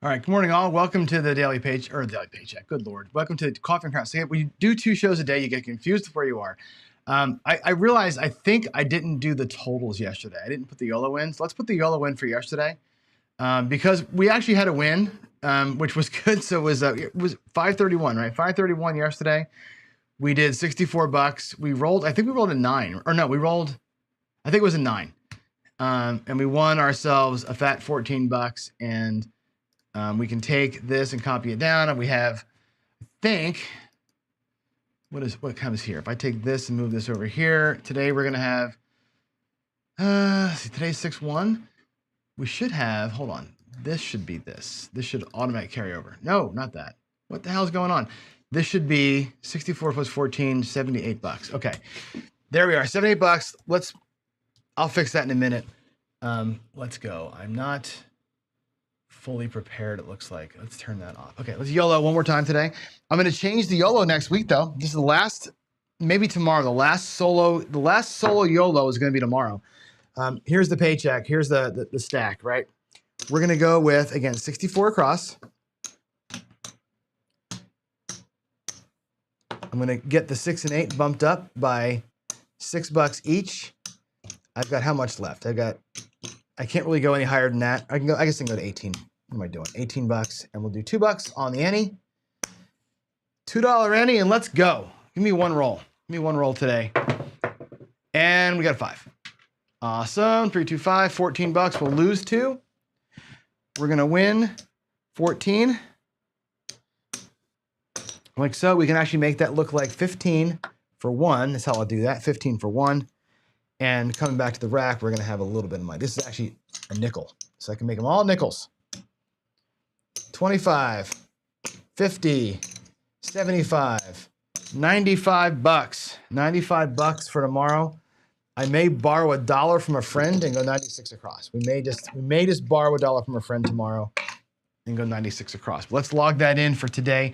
All right, good morning, all. Welcome to the daily paycheck. Good Lord. Welcome to Coffee and Crown. So when you do 2 shows a day, you get confused with where you are. I realized I think I didn't do the totals yesterday. I didn't put the YOLO in. So let's put the YOLO in for yesterday because we actually had a win, which was good. So it was 531, right? 531 yesterday. We did 64 bucks. We rolled, I think we rolled a 9. Or no, I think it was a 9. And we won ourselves a fat 14 bucks. And we can take this and copy it down, and we have, I think, what comes here? If I take this and move this over here, today we're gonna have, today's 6-1. We should have, hold on, this should be this. This should automatic carry over. No, not that. What the hell is going on? This should be 64 plus 14, 78 bucks. Okay, there we are, 78 bucks. I'll fix that in a minute. Let's go. I'm not fully prepared, it looks like. Let's turn that off. Okay, let's YOLO one more time today. I'm going to change the YOLO next week, though. This is the last, maybe tomorrow. The last solo YOLO is going to be tomorrow. Here's the paycheck. Here's the stack, right? We're going to go with, again, 64 across. I'm going to get the 6 and 8 bumped up by $6 each. I've got how much left? I can't really go any higher than that. I guess I can go to 18. What am I doing? 18 bucks, and we'll do $2 on the any. $2 any, and let's go. Give me one roll. Give me one roll today. And we got a 5. Awesome. 3, 2, 5, 14 bucks. We'll lose 2. We're gonna win 14. Like so. We can actually make that look like 15 for 1. That's how I'll do that. 15 for 1. And coming back to the rack, we're gonna have a little bit of money. This is actually a nickel, so I can make them all nickels. 25, 50, 75, 95 bucks. 95 bucks for tomorrow. I may borrow $1 from a friend and go 96 across. We may just borrow $1 from a friend tomorrow and go 96 across. But let's log that in for today.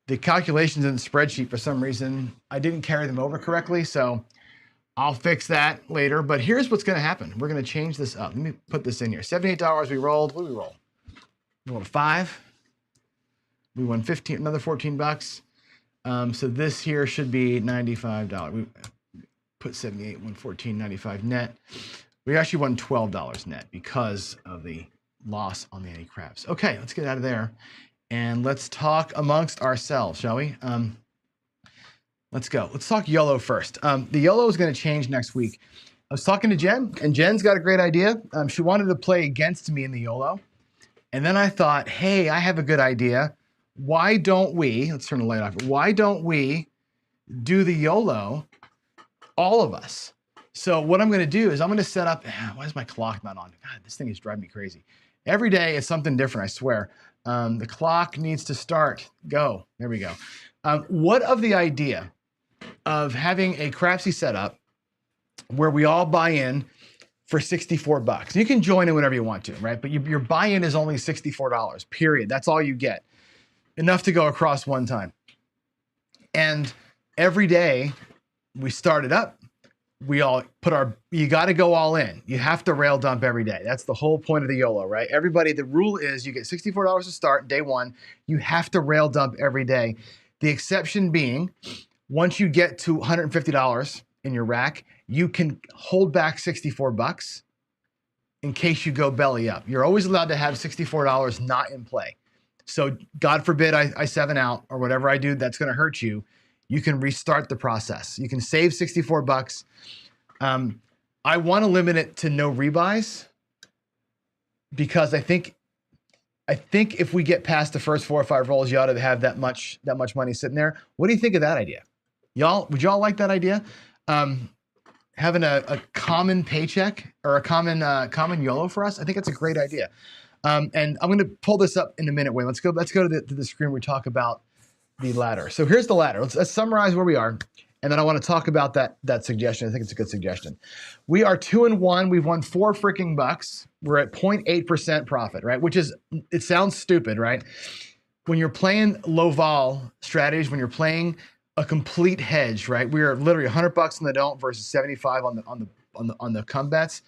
The calculations in the spreadsheet, for some reason, I didn't carry them over correctly, so I'll fix that later, but here's what's gonna happen. We're gonna change this up. Let me put this in here. $78 we rolled. What did we roll? We rolled a 5. We won 15, another 14 bucks. So this here should be $95. We put 78, won 14, 95 net. We actually won $12 net because of the loss on the any craps. Okay, let's get out of there and let's talk amongst ourselves, shall we? Let's go. Let's talk YOLO first. The YOLO is going to change next week. I was talking to Jen, and Jen's got a great idea. She wanted to play against me in the YOLO. And then I thought, hey, I have a good idea. Why don't we, let's turn the light off. Why don't we do the YOLO, all of us? So what I'm going to do is I'm going to set up, why is my clock not on? God, this thing is driving me crazy. Every day it's something different, I swear. The clock needs to start. Go. There we go. What of the idea of having a Crapsy setup where we all buy in for 64 bucks. You can join in whenever you want to, right? But your buy-in is only $64, period. That's all you get. Enough to go across one time. And every day we start it up, we all put you got to go all in. You have to rail dump every day. That's the whole point of the YOLO, right? Everybody, the rule is you get $64 to start day 1. You have to rail dump every day. The exception being, once you get to $150 in your rack, you can hold back 64 bucks in case you go belly up. You're always allowed to have $64 not in play. So God forbid I 7 out or whatever I do that's gonna hurt you, you can restart the process. You can save 64 bucks. I wanna limit it to no rebuys because I think if we get past the first 4 or 5 rolls, you ought to have that much money sitting there. What do you think of that idea? Would y'all like that idea? Having a common paycheck or a common YOLO for us? I think that's a great idea. And I'm going to pull this up in a minute. Wait, let's go to the screen where we talk about the ladder. So here's the ladder. Let's summarize where we are. And then I want to talk about that suggestion. I think it's a good suggestion. We are 2-1. We've won 4 freaking bucks. We're at 0.8% profit, right? Which is, it sounds stupid, right? When you're playing low vol strategies, when you're playing a complete hedge, right? We are literally 100 bucks on the don't versus 75 on the come bets.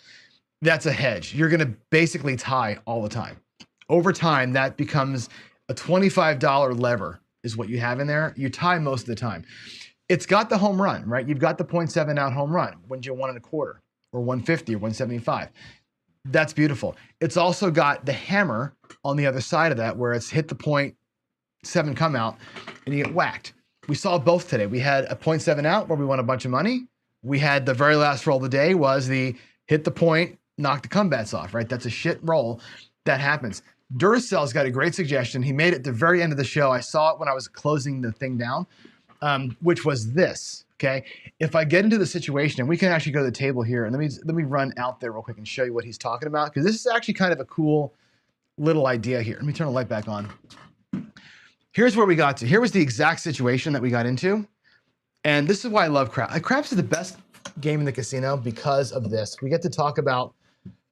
That's a hedge. You're going to basically tie all the time. Over time, that becomes a $25 lever is what you have in there. You tie most of the time. It's got the home run, right? You've got the 0.7 out home run when you're 1 1/4 or 150 or 175. That's beautiful. It's also got the hammer on the other side of that where it's hit the 0.7 come out and you get whacked. We saw both today. We had a 0.7 out where we won a bunch of money. We had the very last roll of the day was the hit the point, knock the come bets off, right? That's a shit roll. That happens. Duracell's got a great suggestion. He made it at the very end of the show. I saw it when I was closing the thing down, which was this, okay? If I get into the situation, and we can actually go to the table here, and let me run out there real quick and show you what he's talking about, because this is actually kind of a cool little idea here. Let me turn the light back on. Here's where we got to. Here was the exact situation that we got into, and this is why I love craps. Craps is the best game in the casino because of this. We get to talk about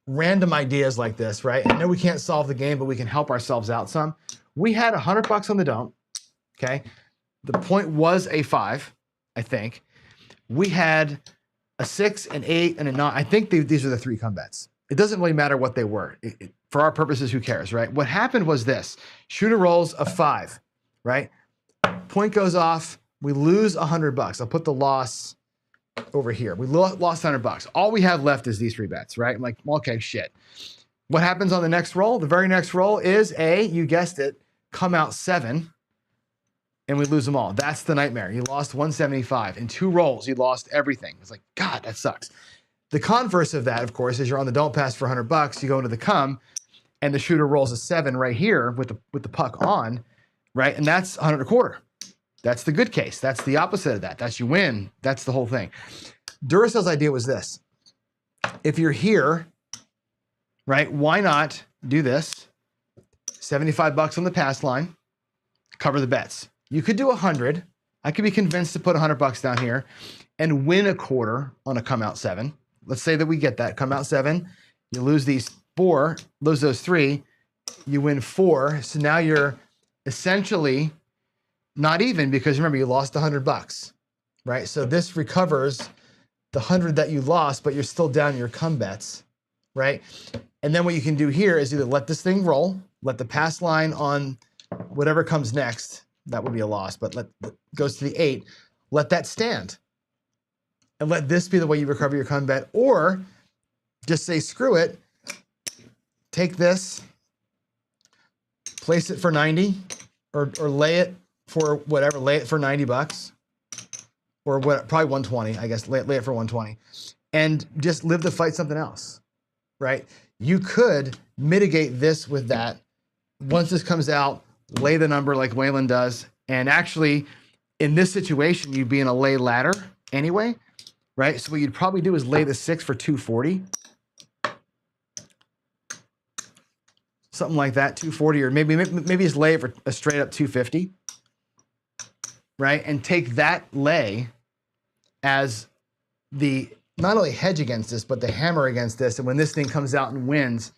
random ideas like this, right? I know we can't solve the game, but we can help ourselves out some. We had $100 on the don't, okay? The point was a 5, I think. We had a 6, an 8, and a 9. I think these are the 3 come bets. It doesn't really matter what they were. For our purposes, who cares, right? What happened was this. Shooter rolls a 5, right? Point goes off. We lose $100. I'll put the loss over here. We lost $100. All we have left is these 3 bets, right? I'm like, okay, shit. What happens on the next roll? The very next roll is you guessed it, come out 7, and we lose them all. That's the nightmare. You lost 175. In 2 rolls, you lost everything. It's like, God, that sucks. The converse of that, of course, is you're on the don't pass for $100. You go into the come, and the shooter rolls a 7 right here with the puck on, right? And that's 100 1/4. That's the good case. That's the opposite of that. That's you win. That's the whole thing. Duracell's idea was this. If you're here, right, why not do this? $75 on the pass line, cover the bets. You could do 100. I could be convinced to put $100 down here and win a 1/4 on a come out 7. Let's say that we get that come out 7. You lose these 4, lose those 3, you win 4. So now you're essentially not even, because remember, you lost $100, right? So this recovers the 100 that you lost, but you're still down your come bets, right? And then what you can do here is either let this thing roll, let the pass line on whatever comes next, that would be a loss, but goes to the 8, let that stand. And let this be the way you recover your come bet, or just say, screw it, take this, place it for 90, or lay it for whatever, lay it for $90 or what, probably 120, I guess, lay it for 120 and just live to fight something else, right? You could mitigate this with that. Once this comes out, lay the number like Waylon does. And actually in this situation, you'd be in a lay ladder anyway, right? So what you'd probably do is lay the 6 for 240. Something like that, 240, or maybe just lay it for a straight up 250. Right? And take that lay as the not only hedge against this, but the hammer against this. And when this thing comes out and wins,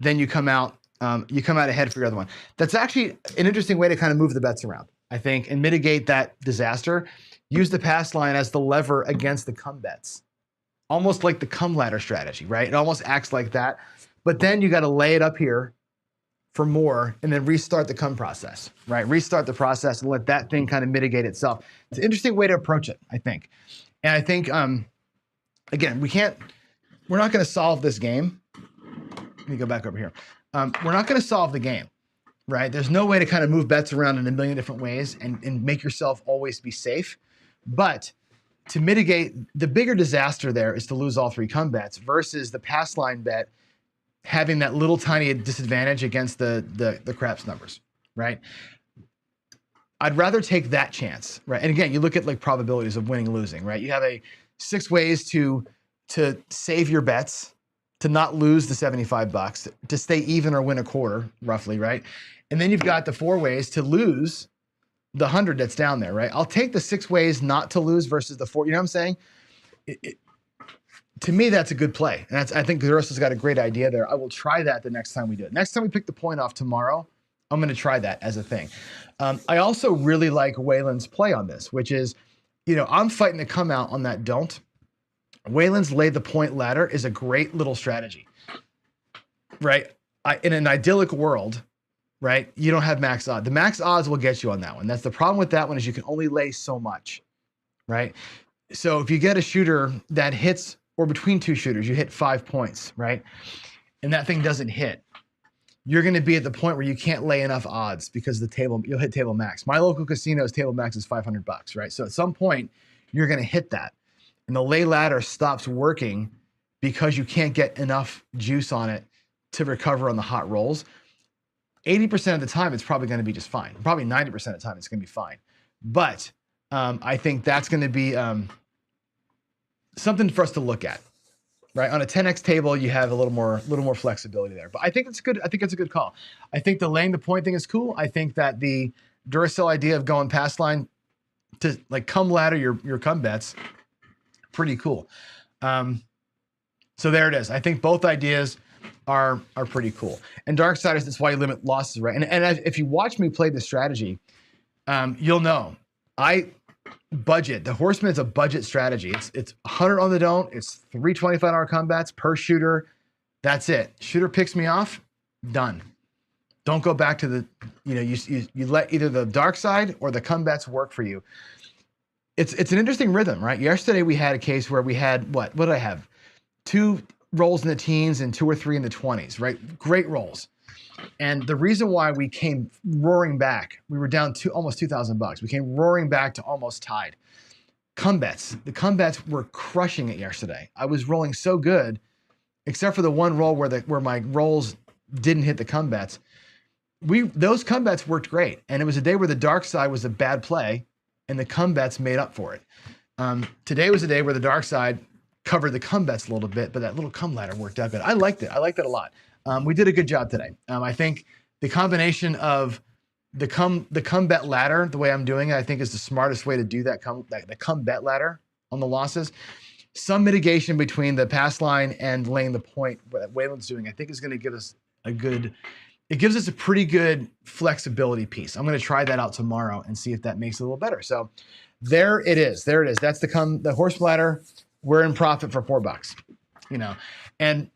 then you come out ahead for your other one. That's actually an interesting way to kind of move the bets around, I think, and mitigate that disaster. Use the pass line as the lever against the come bets. Almost like the come ladder strategy, right? It almost acts like that. But then you got to lay it up here for more and then restart the come process, right? Restart the process and let that thing kind of mitigate itself. It's an interesting way to approach it, I think. And I think, again, we're not going to solve this game. Let me go back over here. We're not going to solve the game, right? There's no way to kind of move bets around in a million different ways and make yourself always be safe. But to mitigate, the bigger disaster there is to lose all 3 come bets versus the pass line bet having that little tiny disadvantage against the craps numbers, right? I'd rather take that chance, right? And again, you look at like probabilities of winning and losing, right? You have 6 ways to save your bets, to not lose the $75, to stay even or win a 1/4, roughly, right? And then you've got the 4 ways to lose the 100 that's down there, right? I'll take the 6 ways not to lose versus the 4. You know what I'm saying? To me, that's a good play. And I think Duracell's got a great idea there. I will try that the next time we do it. Next time we pick the point off tomorrow, I'm going to try that as a thing. I also really like Waylon's play on this, which is, I'm fighting to come out on that don't. Waylon's lay the point ladder is a great little strategy, right? in an idyllic world, right, you don't have max odds. The max odds will get you on that one. That's the problem with that one, is you can only lay so much, right? So if you get a shooter that hits, or between two shooters, you hit 5 points, right? And that thing doesn't hit, you're going to be at the point where you can't lay enough odds because the table, you'll hit table max. My local casino's table max is $500, right? So at some point you're going to hit that, and the lay ladder stops working because you can't get enough juice on it to recover on the hot rolls. 80% of the time, it's probably going to be just fine. Probably 90% of the time, it's going to be fine. But I think that's going to be something for us to look at, right? On a 10x table, you have a little more flexibility there. But I think it's good. I think it's a good call. I think the laying the point thing is cool. I think that the Duracell idea of going past line to like come ladder your come bets, pretty cool. So there it is. I think both ideas are pretty cool. And dark side is that's why you limit losses, right? And if you watch me play this strategy, you'll know I budget. The Horseman is a budget strategy. It's 100 on the don't. It's $325 combats per shooter. That's it. Shooter picks me off, done. Don't go back to the, you let either the dark side or the combats work for you. It's an interesting rhythm, right? Yesterday we had a case where we had, what did I have? 2 rolls in the teens and 2 or 3 in the 20s, right? Great rolls. And the reason why we came roaring back, we were down to almost $2,000. We came roaring back to almost tied. Combats. The combats were crushing it yesterday. I was rolling so good, except for the one roll where my rolls didn't hit the combats. Those combats worked great. And it was a day where the dark side was a bad play and the combats made up for it. Today was a day where the dark side covered the combats a little bit, but that little come ladder worked out good. I liked it. I liked it a lot. We did a good job today. I think the combination of the come bet ladder, the way I'm doing it, I think is the smartest way to do that. The come bet ladder on the losses. Some mitigation between the pass line and laying the point that Waylon's doing, I think is going to give us it gives us a pretty good flexibility piece. I'm going to try that out tomorrow and see if that makes it a little better. So there it is. There it is. That's the horse ladder. We're in profit for $4, and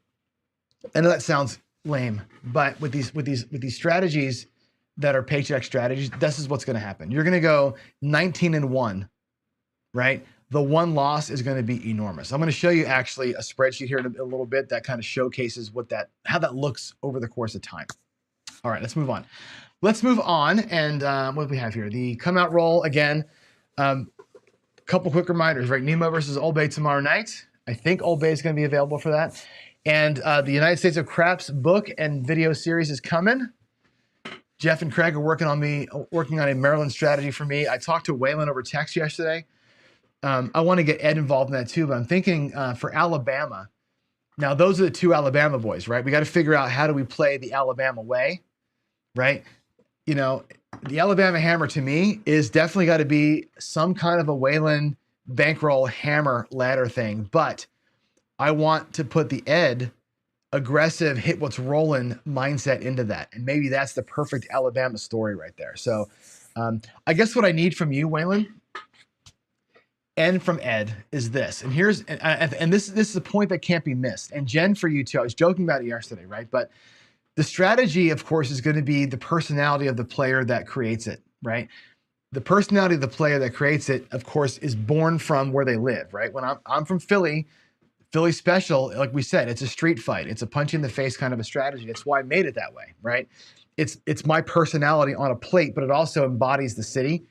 I know that sounds lame, but with these strategies that are paycheck strategies, this is what's going to happen. You're going to go 19-1, right? The one loss is going to be enormous. I'm going to show you actually a spreadsheet here in a little bit that kind of showcases how that looks over the course of time. All right, let's move on. And what do we have here? The come out roll again. Couple quick reminders, right? Nemo versus Old Bay tomorrow night. I think Old Bay is going to be available for that. And the United States of Craps book and video series is coming. Jeff and Craig are working on a Maryland strategy for me. I talked to Waylon over text yesterday. I want to get Ed involved in that too, but I'm thinking for Alabama. Now, those are the 2 Alabama boys, right? We got to figure out how do we play the Alabama way, right? The Alabama hammer to me is definitely got to be some kind of a Waylon bankroll hammer ladder thing, but I want to put the Ed aggressive hit what's rolling mindset into that. And maybe that's the perfect Alabama story right there. So I guess what I need from you, Waylon, and from Ed is this. And this is a point that can't be missed. And Jen, for you too, I was joking about it yesterday, right? But the strategy, of course, is going to be the personality of the player that creates it, right? The personality of the player that creates it, of course, is born from where they live, right? When I'm from Philly special, like we said, it's a street fight. It's a punch in the face kind of a strategy. It's why I made it that way, right? It's my personality on a plate, but it also embodies the city.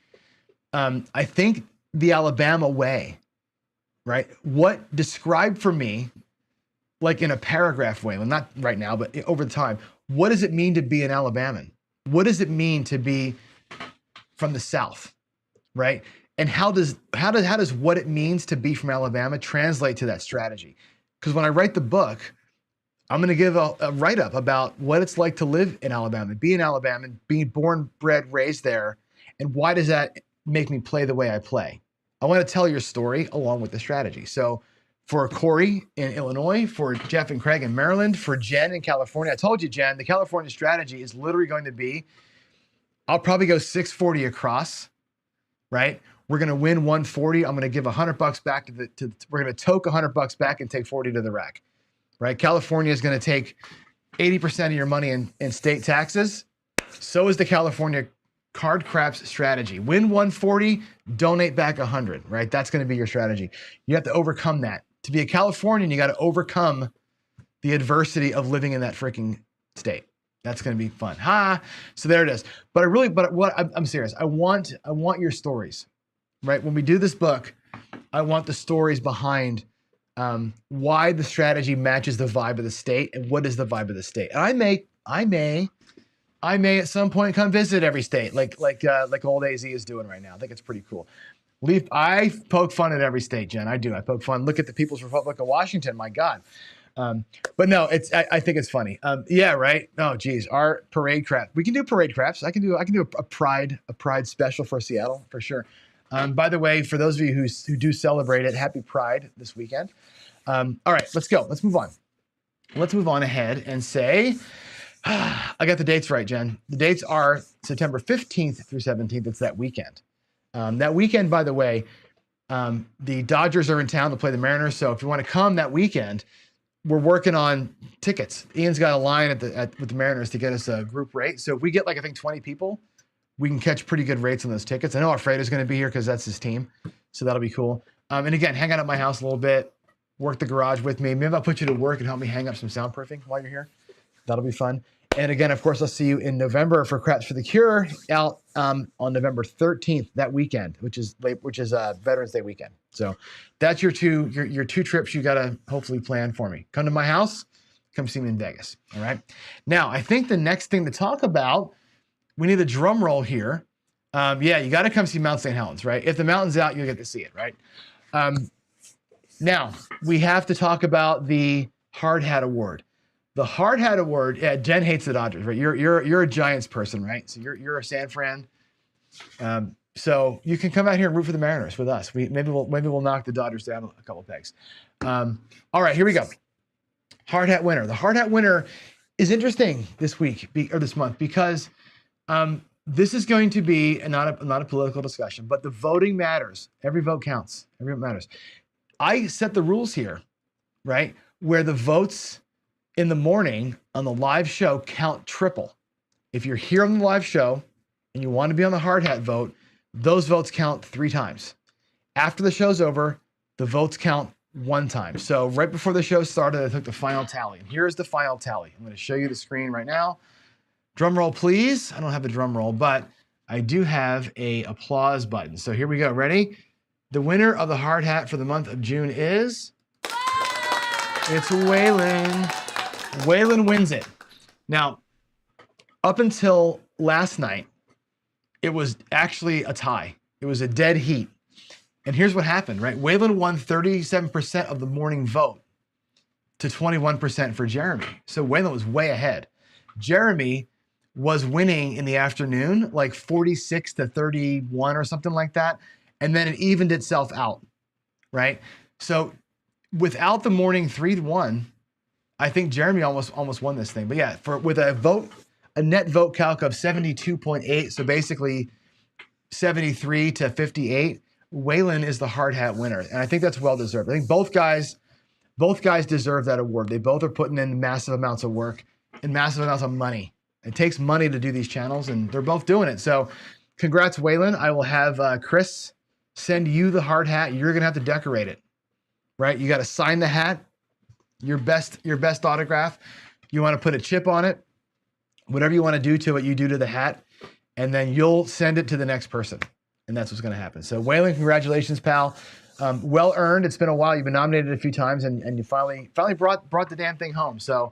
I think the Alabama way, right? What described for me, like in a paragraph way, well, not right now, but over the time, what does it mean to be an Alabaman? What does it mean to be from the South, right? And how does what it means to be from Alabama translate to that strategy? Because when I write the book, I'm going to give a write-up about what it's like to live in Alabama, be an Alabaman, being born, bred, raised there, and why does that make me play the way I play? I want to tell your story along with the strategy. So for Corey in Illinois, for Jeff and Craig in Maryland, for Jen in California. I told you, Jen, the California strategy is literally going to be, I'll probably go 640 across, right? We're going to win 140. I'm going to give $100 back we're going to toke $100 back and take 40 to the rack, right? California is going to take 80% of your money in state taxes. So is the California card craps strategy. Win 140, donate back 100, right? That's going to be your strategy. You have to overcome that. To be a Californian, you got to overcome the adversity of living in that freaking state. That's going to be fun. So there it is. But I'm serious. I want your stories, right? When we do this book, I want the stories behind why the strategy matches the vibe of the state and what is the vibe of the state. And I may at some point come visit every state like old AZ is doing right now. I think it's pretty cool. I poke fun at every state, Jen. I do. I poke fun. Look at the People's Republic of Washington. My God. But no, I think it's funny. Yeah, right. Oh, geez, our parade crap. We can do parade craps. I can do a pride special for Seattle for sure. By the way, for those of you who do celebrate it, happy Pride this weekend. All right, let's go. Let's move on. Let's move on ahead and say, I got the dates right, Jen. The dates are September 15th through 17th. It's that weekend. That weekend, by the way, the Dodgers are in town to play the Mariners. So if you want to come that weekend, we're working on tickets. Ian's got a line with the Mariners to get us a group rate. So if we get I think 20 people, we can catch pretty good rates on those tickets. I know Alfredo's going to be here because that's his team. So that'll be cool. And again, hang out at my house a little bit, work the garage with me. Maybe I'll put you to work and help me hang up some soundproofing while you're here. That'll be fun. And again, of course, I'll see you in November for Craps for the Cure out on November 13th, that weekend, which is Veterans Day weekend. So that's your two trips you got to hopefully plan for me. Come to my house, come see me in Vegas. All right. Now, I think the next thing to talk about, we need a drum roll here. Yeah, you got to come see Mount St. Helens, right? If the mountain's out, you'll get to see it, right? Now, we have to talk about the Hard Hat Award. The Hard Hat Award, yeah, Jen hates the Dodgers, right? You're a Giants person, right? So you're a San Fran. So you can come out here and root for the Mariners with us. Maybe we'll knock the Dodgers down a couple pegs. All right, here we go. Hard Hat winner. The Hard Hat winner is interesting this week or this month because this is going to be not a political discussion, but the voting matters. Every vote counts. Every vote matters. I set the rules here, right? Where the votes in the morning on the live show count triple. If you're here on the live show and you want to be on the Hard Hat vote, those votes count 3 times. After the show's over, the votes count 1 time. So right before the show started, I took the final tally. And here's the final tally. I'm going to show you the screen right now. Drum roll, please. I don't have a drum roll, but I do have a applause button. So here we go. Ready? The winner of the Hard Hat for the month of June is... It's Waylon. Waylon wins it. Now, up until last night, it was actually a tie. It was a dead heat. And here's what happened, right? Waylon won 37% of the morning vote to 21% for Jeremy. So Waylon was way ahead. Jeremy was winning in the afternoon, like 46 to 31 or something like that. And then it evened itself out, right? So without the morning 3-1, I think Jeremy almost won this thing. But yeah, with a net vote calc of 72.8, so basically 73 to 58, Waylon is the Hard Hat winner. And I think that's well deserved. I think both guys deserve that award. They both are putting in massive amounts of work and massive amounts of money. It takes money to do these channels, and they're both doing it. So congrats, Waylon. I will have Chris send you the Hard Hat. You're going to have to decorate it, right? You got to sign the hat, your best autograph. You want to put a chip on it. Whatever you want to do to it, you do to the hat, and then you'll send it to the next person. And that's what's going to happen. So Waylon, congratulations, pal. Well earned. It's been a while. You've been nominated a few times, and you finally brought the damn thing home. So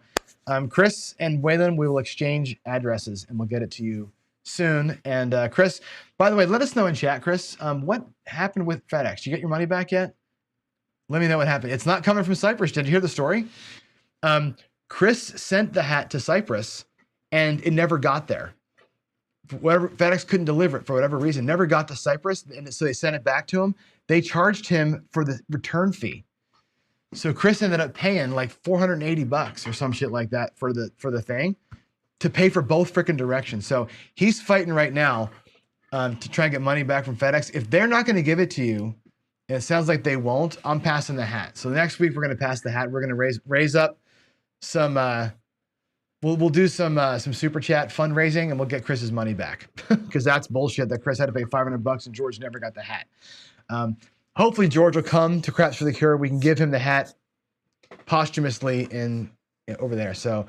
Chris and Waylon, we will exchange addresses, and we'll get it to you soon. And Chris, by the way, let us know in chat, Chris, what happened with FedEx? Did you get your money back yet? Let me know what happened. It's not coming from Cyprus. Did you hear the story? Chris sent the hat to Cyprus, and it never got there. FedEx couldn't deliver it for whatever reason. Never got to Cyprus, and so they sent it back to him. They charged him for the return fee. So Chris ended up paying like $480 or some shit like that for the thing to pay for both freaking directions. So he's fighting right now to try and get money back from FedEx. If they're not going to give it to you, and it sounds like they won't, I'm passing the hat. So next week we're going to pass the hat. We're going to raise up some we'll do some super chat fundraising, and we'll get Chris's money back because that's bullshit that Chris had to pay $500 and George never got the hat. Hopefully George will come to Craps for the Cure. We can give him the hat posthumously over there. So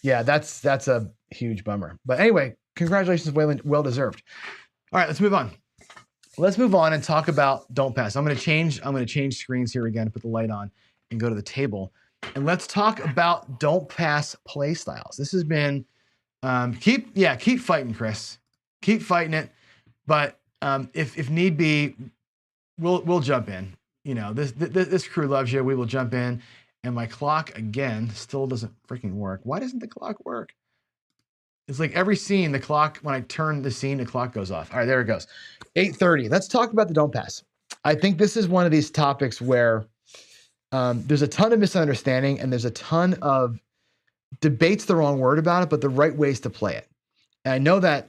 yeah, that's a huge bummer. But anyway, congratulations, Waylon. Well deserved. All right, let's move on. Let's move on and talk about don't pass. I'm going to change screens here again, put the light on, and go to the table. And let's talk about don't pass play styles. This has been keep fighting, Chris. Keep fighting it. But if need be, we'll jump in. You know, this crew loves you. We will jump in. And my clock again still doesn't freaking work. Why doesn't the clock work? It's like every scene, the clock, when I turn the scene, the clock goes off. All right, there it goes. 8:30. Let's talk about the don't pass. I think this is one of these topics where there's a ton of misunderstanding and there's a ton of debate's the wrong word about it, but the right ways to play it. And I know that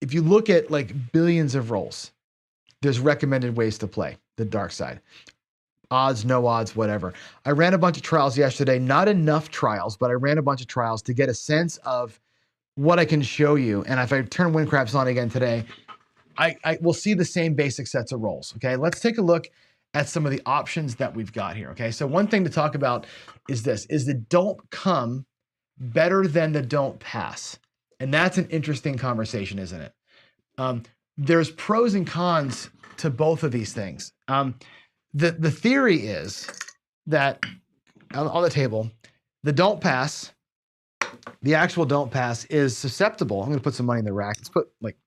if you look at like billions of rolls, there's recommended ways to play the dark side. Odds, no odds, whatever. I ran a bunch of trials yesterday, not enough trials, but I ran a bunch of trials to get a sense of what I can show you. And if I turn Win Craps on again today, I will see the same basic sets of rolls. Okay, let's take a look at some of the options that we've got here. Okay, so one thing to talk about is this, is the don't come better than the don't pass? And that's an interesting conversation, isn't it? There's pros and cons to both of these things. The theory is that on the table, the don't pass, the actual don't pass is susceptible. I'm going to put some money in the rack. Let's put like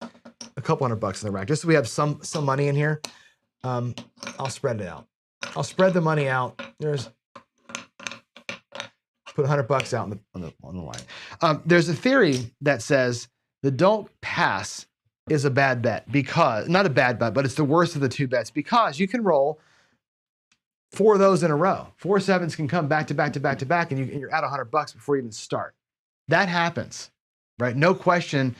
a couple $100 in the rack, just so we have some money in here. I'll spread it out. I'll spread the money out. Put $100 out on the line. There's a theory that says the don't pass is a bad bet because, not a bad bet, but it's the worst of the two bets because you can roll 4 of those in a row. 4 sevens can come back to back to back to back, and you're at $100 before you even start. That happens, right? No question.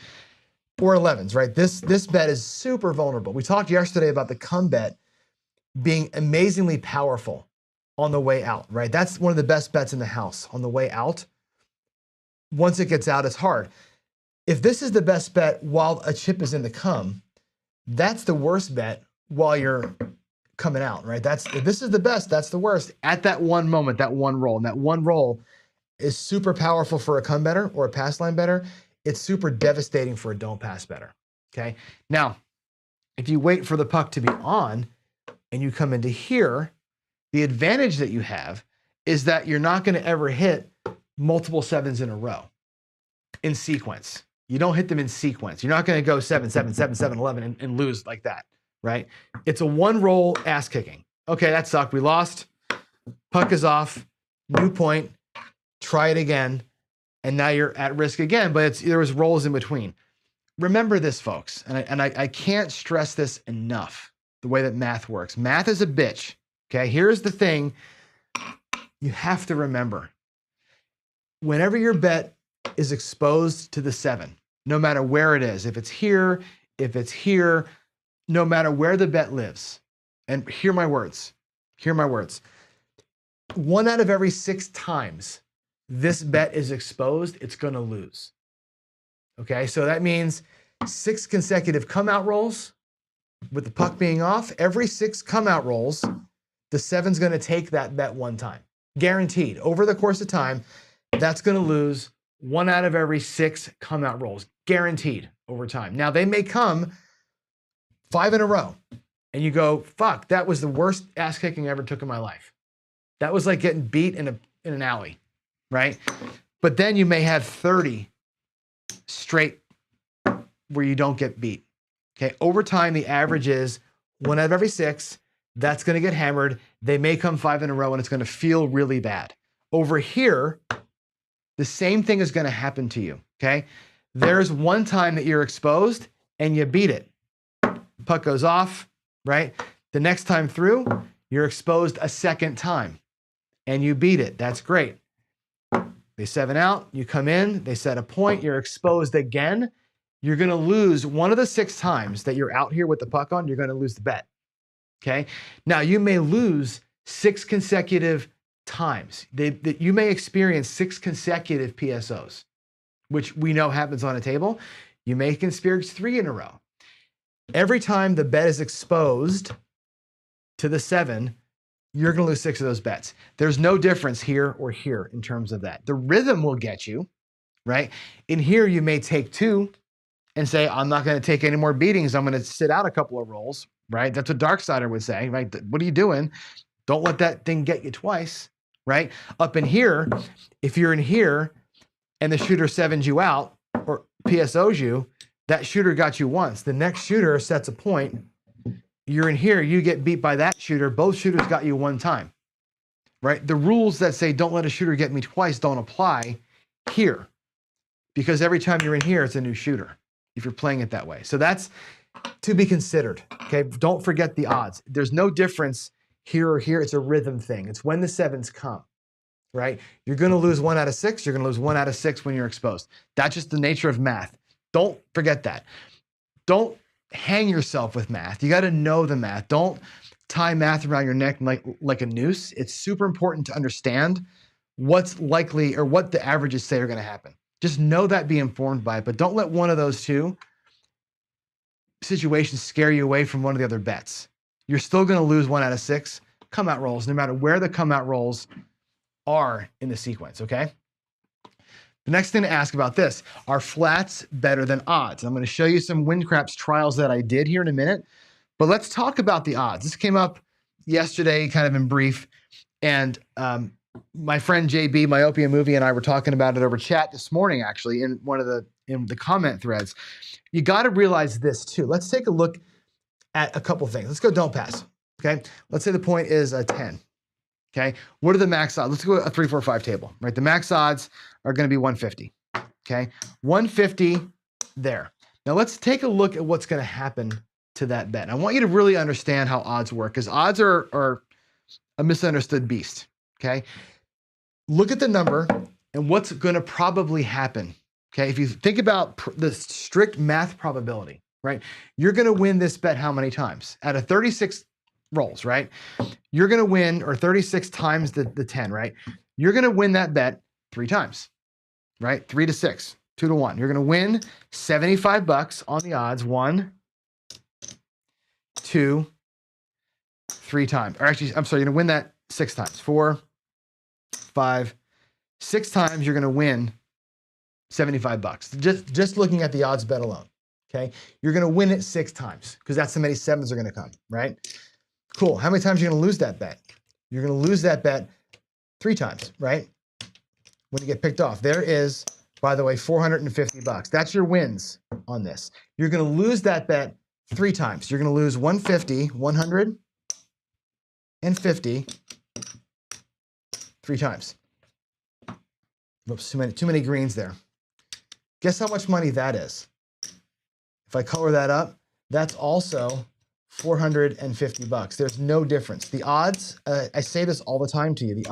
4 11s, right? This bet is super vulnerable. We talked yesterday about the come bet being amazingly powerful on the way out, right? That's one of the best bets in the house on the way out. Once it gets out, it's hard. If this is the best bet while a chip is in the come, that's the worst bet while you're coming out, right? If this is the best, that's the worst. At that one moment, that one roll, and that one roll is super powerful for a come better or a pass line better. It's super devastating for a don't pass better, okay? Now, if you wait for the puck to be on and you come into here, the advantage that you have is that you're not gonna ever hit multiple sevens in a row in sequence. You don't hit them in sequence. You're not going to go 7, 7, 7, 7, 11 and lose like that, right? It's a one roll ass kicking. Okay, that sucked. We lost. Puck is off. New point. Try it again. And now you're at risk again, but there was rolls in between. Remember this, folks, and I can't stress this enough, the way that math works. Math is a bitch, okay? Here's the thing you have to remember. Whenever your bet is exposed to the 7, no matter where it is, if it's here, no matter where the bet lives. And hear my words. 1 out of every 6 times this bet is exposed, it's going to lose. Okay, so that means 6 consecutive come out rolls with the puck being off. Every 6 come out rolls, the 7's going to take that bet one time. Guaranteed. Over the course of time, that's going to lose 1 out of every 6 come out rolls. Guaranteed over time. Now, they may come 5 in a row, and you go, fuck, that was the worst ass kicking I ever took in my life. That was like getting beat in an alley, right? But then you may have 30 straight where you don't get beat. Okay, over time, the average is 1 out of every 6. That's going to get hammered. They may come 5 in a row, and it's going to feel really bad. Over here, the same thing is going to happen to you, okay? There's one time that you're exposed and you beat it. Puck goes off, right? The next time through, you're exposed a second time and you beat it. That's great. They 7 out, you come in, they set a point, you're exposed again. You're going to lose 1 of the 6 times that you're out here with the puck on, you're going to lose the bet, okay? Now, you may lose 6 consecutive times. That you may experience 6 consecutive PSOs, which we know happens on a table. You may experience 3 in a row. Every time the bet is exposed to the 7, you're going to lose 6 of those bets. There's no difference here or here in terms of that. The rhythm will get you, right? In here, you may take 2 and say, I'm not going to take any more beatings. I'm going to sit out a couple of rolls, right? That's what Darksider would say, right? What are you doing? Don't let that thing get you twice, right? Up in here, if you're in here and the shooter 7s you out or PSOs you, that shooter got you once. The next shooter sets a point. You're in here, you get beat by that shooter. Both shooters got you 1 time, right? The rules that say don't let a shooter get me twice don't apply here, because every time you're in here, it's a new shooter if you're playing it that way. So that's to be considered, okay? Don't forget the odds. There's no difference here or here. It's a rhythm thing. It's when the 7s come, right? You're going to lose 1 out of 6. You're going to lose 1 out of 6 when you're exposed. That's just the nature of math. Don't forget that. Don't hang yourself with math. You got to know the math. Don't tie math around your neck like a noose. It's super important to understand what's likely or what the averages say are going to happen. Just know that, be informed by it, but don't let one of those 2 situations scare you away from one of the other bets. You're still going to lose 1 out of 6 come out rolls, no matter where the come out rolls are in the sequence, okay? The next thing to ask about this, are flats better than odds? I'm going to show you some Windcraps trials that I did here in a minute, but let's talk about the odds. This came up yesterday, kind of in brief, and my friend JB, Myopia Movie, and I were talking about it over chat this morning, actually, in the comment threads. You got to realize this too. Let's take a look at a couple things. Let's go don't pass, okay? Let's say the point is a 10, okay? What are the max odds? Let's go a 3, 4, 5 table, right? The max odds are going to be 150, okay? 150 there. Now let's take a look at what's going to happen to that bet. I want you to really understand how odds work, because odds are a misunderstood beast, okay? Look at the number and what's going to probably happen, okay? If you think about the strict math probability, right? You're going to win this bet how many times? Out of 36 rolls, right? You're going to win, or 36 times the 10, right? You're going to win that bet 3 times, right? 3 to 6, 2 to 1. You're going to win $75 on the odds 1, 2, 3 times. Or actually, I'm sorry, you're going to win that 6 times. 4, 5, 6 times you're going to win $75. Just looking at the odds bet alone, okay? You're going to win it 6 times because that's how many 7s are going to come, right? Cool. How many times are you going to lose that bet? You're going to lose that bet 3 times, right? When you get picked off. There is, by the way, $450. That's your wins on this. You're going to lose that bet 3 times. You're going to lose 150, 150, 3 times. Oops, too many greens there. Guess how much money that is? If I color that up, that's also $450. There's no difference. The odds, I say this all the time to you,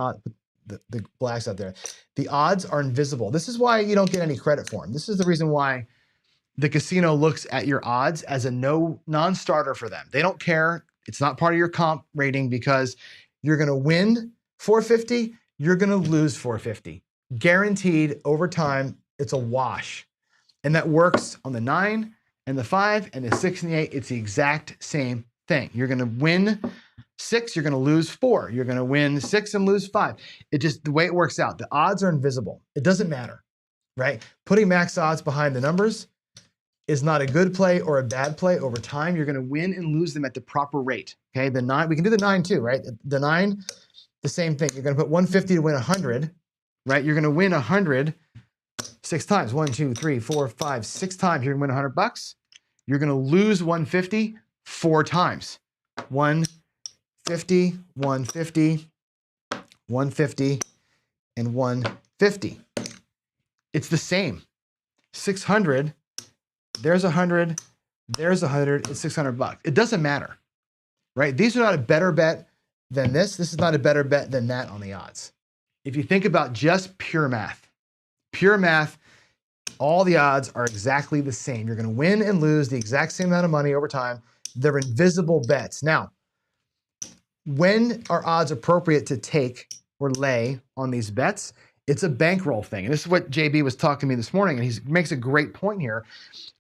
the blacks out there, the odds are invisible. This is why you don't get any credit for them. This is the reason why the casino looks at your odds as a non-starter for them. They don't care. It's not part of your comp rating, because you're going to win 450, you're going to lose 450. Guaranteed over time, it's a wash. And that works on the 9 and the 5 and the 6 and the 8. It's the exact same thing. You're going to win 6, you're going to lose 4. You're going to win 6 and lose 5. It just, the way it works out, the odds are invisible. It doesn't matter, right? Putting max odds behind the numbers is not a good play or a bad play. Over time, you're going to win and lose them at the proper rate, okay? The 9, we can do the 9 too, right? The 9, the same thing. You're going to put 150 to win 100, right? You're going to win 100 6 times. 1, 2, 3, 4, 5, 6 times. You're going to win $100. You're going to lose 150 4 times. 150, 150, 150, and 150. It's the same. 600, there's 100, there's 100, it's $600. It doesn't matter, right? These are not a better bet than this. This is not a better bet than that on the odds. If you think about just pure math, all the odds are exactly the same. You're going to win and lose the exact same amount of money over time. They're invisible bets. Now, when are odds appropriate to take or lay on these bets. It's a bankroll thing. And this is what JB was talking to me this morning, and he makes a great point here.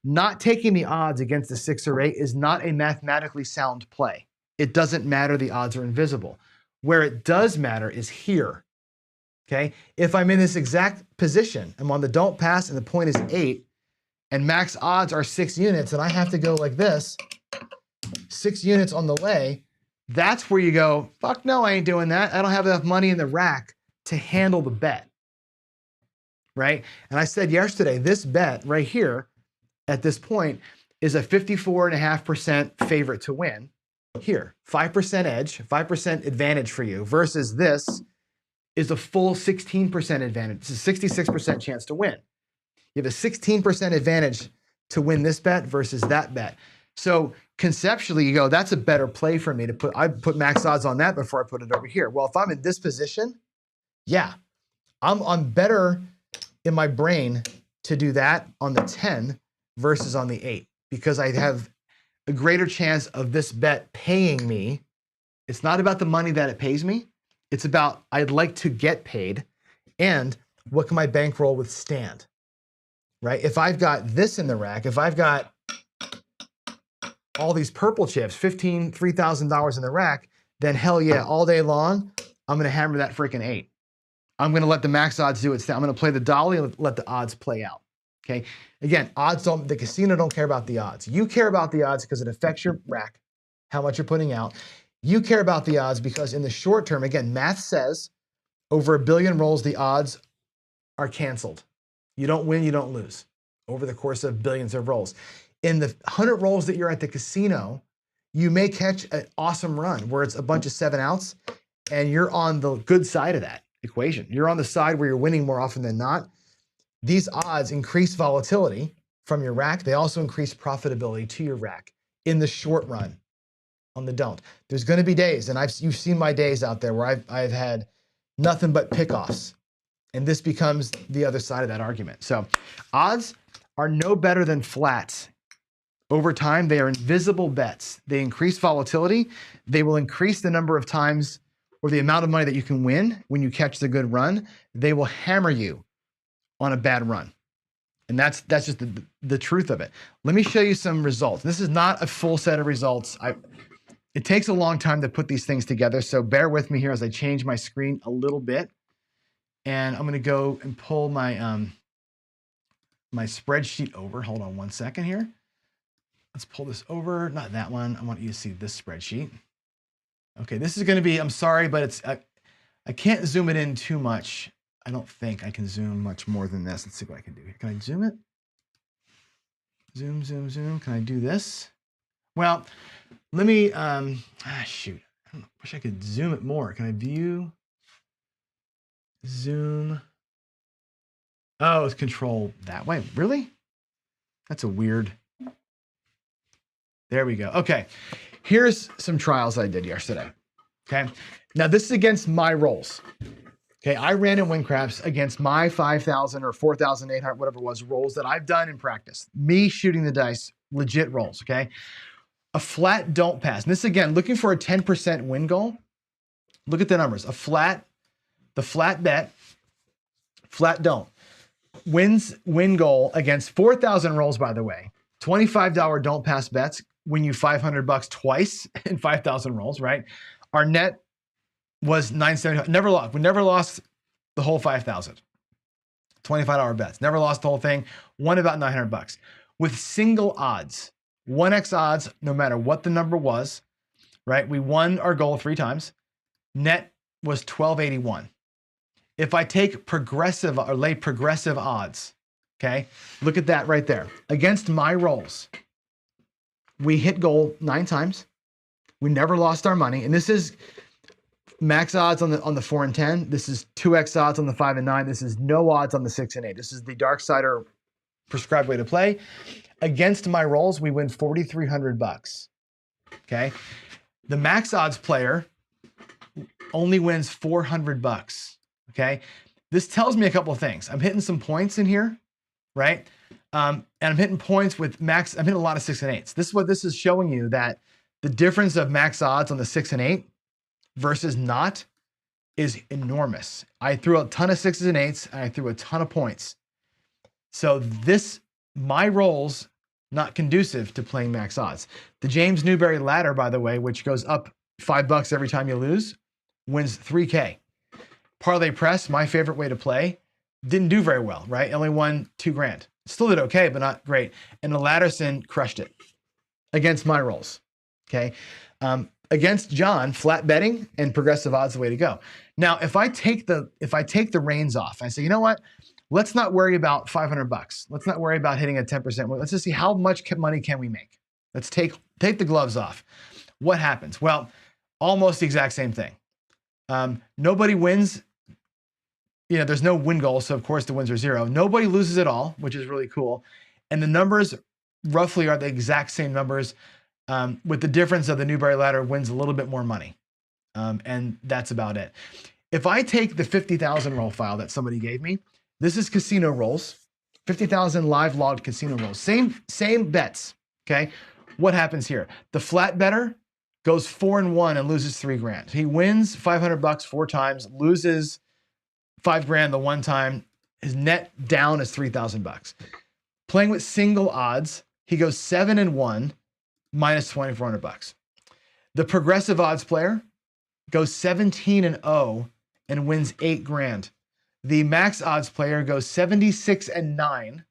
Not taking the odds against the 6 or 8 is not a mathematically sound play. It doesn't matter. The odds are invisible. Where it does matter is here. Okay? If I'm in this exact position, I'm on the don't pass and the point is 8, and max odds are 6 units, and I have to go like this, 6 units on the lay, that's where you go, fuck no, I ain't doing that. I don't have enough money in the rack to handle the bet, right? And I said yesterday, this bet right here at this point is a 54.5% favorite to win. Here, 5% edge, 5% advantage for you versus this is a full 16% advantage. It's a 66% chance to win. You have a 16% advantage to win this bet versus that bet. So conceptually, you go, that's a better play for me to put. I put max odds on that before I put it over here. Well, if I'm in this position, yeah, I'm better in my brain to do that on the 10 versus on the 8 because I have a greater chance of this bet paying me. It's not about the money that it pays me. It's about I'd like to get paid and what can my bankroll withstand, right? If I've got this in the rack, if I've got all these purple chips, $3,000 in the rack, then hell yeah, all day long, I'm gonna hammer that freaking 8. I'm gonna let the max odds do its thing. I'm gonna play the dolly and let the odds play out, okay? Again, the casino don't care about the odds. You care about the odds because it affects your rack, how much you're putting out. You care about the odds because in the short term, again, math says over 1 billion rolls, the odds are canceled. You don't win, you don't lose over the course of billions of rolls. In the 100 rolls that you're at the casino, you may catch an awesome run where it's a bunch of 7 outs and you're on the good side of that equation. You're on the side where you're winning more often than not. These odds increase volatility from your rack. They also increase profitability to your rack in the short run on the don't. There's going to be days, and you've seen my days out there where I've had nothing but pickoffs, and this becomes the other side of that argument. So odds are no better than flats. Over time, they are invisible bets. They increase volatility. They will increase the number of times or the amount of money that you can win when you catch the good run. They will hammer you on a bad run. And that's just the truth of it. Let me show you some results. This is not a full set of results. It takes a long time to put these things together, so bear with me here as I change my screen a little bit. And I'm gonna go and pull my, my spreadsheet over. Hold on one second here. Let's pull this over, not that one. I want you to see this spreadsheet. Okay, this is gonna be, I'm sorry, but it's I can't zoom it in too much. I don't think I can zoom much more than this. Let's see what I can do here. Can I zoom it? Zoom, zoom, zoom. Can I do this? Well, let me, shoot. I wish I could zoom it more. Can I view? Zoom. Oh, it's control that way. Really? That's a weird. There we go. Okay. Here's some trials I did yesterday. Okay. Now this is against my rolls. Okay. I ran in Windcrafts against my 5,000 or 4,800, whatever it was, rolls that I've done in practice. Me shooting the dice, legit rolls. Okay. A flat don't pass. And this again, looking for a 10% win goal. Look at the numbers. The flat bet, flat don't. Win goal against 4,000 rolls, by the way. $25 don't pass bets win you $500 twice in 5,000 rolls, right? Our net was $975. Never lost. We never lost the whole 5,000. $25 bets. Never lost the whole thing. Won about $900 with single odds. 1x odds, no matter what the number was, right? We won our goal 3 times. Net was 1281. If I take progressive or lay progressive odds, okay, look at that right there. Against my rolls, we hit goal 9 times. We never lost our money. And this is max odds on the 4 and 10. This is 2x odds on the 5 and 9. This is no odds on the 6 and 8. This is the dark side or prescribed way to play. Against my rolls, we win $4,300. Okay. The max odds player only wins $400. Okay. This tells me a couple of things. I'm hitting some points in here, right? And I'm hitting points with max. I'm hitting a lot of 6 and 8s. This is what this is showing you, that the difference of max odds on the 6 and 8 versus not is enormous. I threw a ton of 6s and 8s, and I threw a ton of points. So my rolls, not conducive to playing max odds. The James Newberry ladder, by the way, which goes up $5 every time you lose, wins 3K. Parlay press, my favorite way to play, didn't do very well, right? Only won $2,000. Still did okay, but not great. And the Ladderson crushed it against my rolls. Okay. Against John, flat betting and progressive odds the way to go. Now, if I take the reins off, I say, you know what? Let's not worry about $500. Let's not worry about hitting a 10%. Let's just see how much money can we make. Let's take the gloves off. What happens? Well, almost the exact same thing. Nobody wins. You know, there's no win goal, so of course the wins are 0. Nobody loses at all, which is really cool. And the numbers roughly are the exact same numbers, with the difference of the Newberry ladder wins a little bit more money. And that's about it. If I take the 50,000 roll file that somebody gave me, this is casino rolls, 50,000 live logged casino rolls. Same bets, okay? What happens here? The flat better goes 4-1 and loses $3,000. He wins $500 4 times, loses $5,000 the one time. His net down is $3,000. Playing with single odds, he goes 7-1 minus $2,400. The progressive odds player goes 17-0 and wins $8,000. The max odds player goes 76-9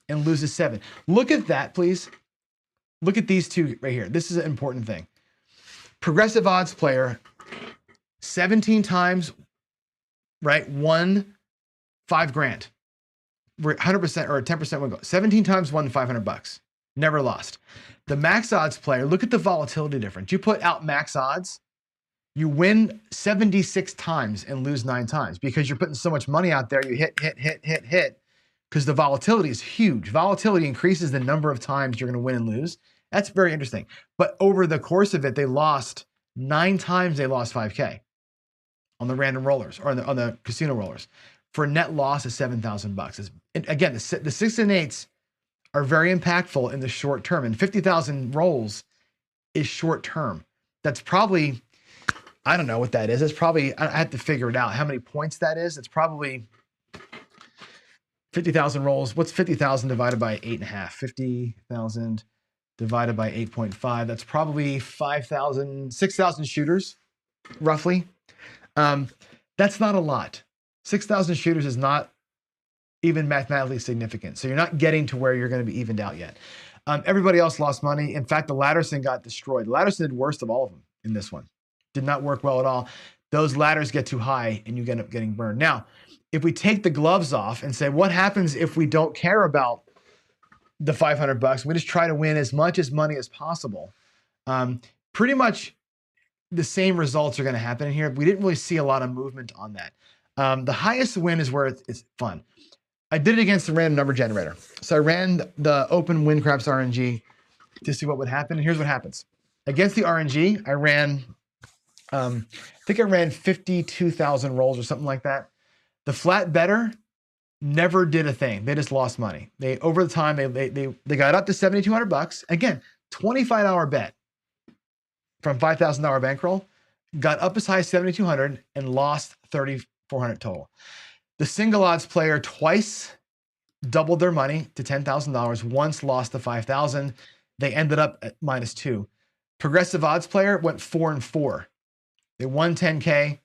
and loses 7. Look at that, please. Look at these two right here. This is an important thing. Progressive odds player, 17 times, right, won $5,000. We're 100% or 10% win goal. 17 times won $500. Never lost. The max odds player, look at the volatility difference. You put out max odds, you win 76 times and lose 9 times because you're putting so much money out there. You hit, because the volatility is huge. Volatility increases the number of times you're going to win and lose. That's very interesting. But over the course of it, they lost 9 times. They lost $5K on the random rollers or on the casino rollers for a net loss of $7,000. Again, the 6s and 8s are very impactful in the short term, and 50,000 rolls is short term. That's probably, I don't know what that is. It's probably, I have to figure it out how many points that is. It's probably 50,000 rolls. What's 50,000 divided by 8.5? 50,000 divided by 8.5. That's probably 5,000, 6,000 shooters, roughly. That's not a lot. 6,000 shooters is not even mathematically significant. So you're not getting to where you're going to be evened out yet. Everybody else lost money. In fact, the Ladderson got destroyed. The Ladderson did worst of all of them in this one. Did not work well at all. Those ladders get too high and you end up getting burned. Now, if we take the gloves off and say, what happens if we don't care about the $500? We just try to win as much as money as possible. Pretty much the same results are going to happen in here. We didn't really see a lot of movement on that. The highest win is where it's fun. I did it against the random number generator. So I ran the open Windcraps RNG to see what would happen. And here's what happens. Against the RNG, I ran, I think I ran 52,000 rolls or something like that. The flat better never did a thing. They just lost money. Over the time, they got up to $7,200. Again, $25 bet from $5,000 bankroll, got up as high as $7,200 and lost $3,400 total. The single odds player twice doubled their money to $10,000, once lost to $5,000. They ended up at -2. Progressive odds player went 4-4. They won $10K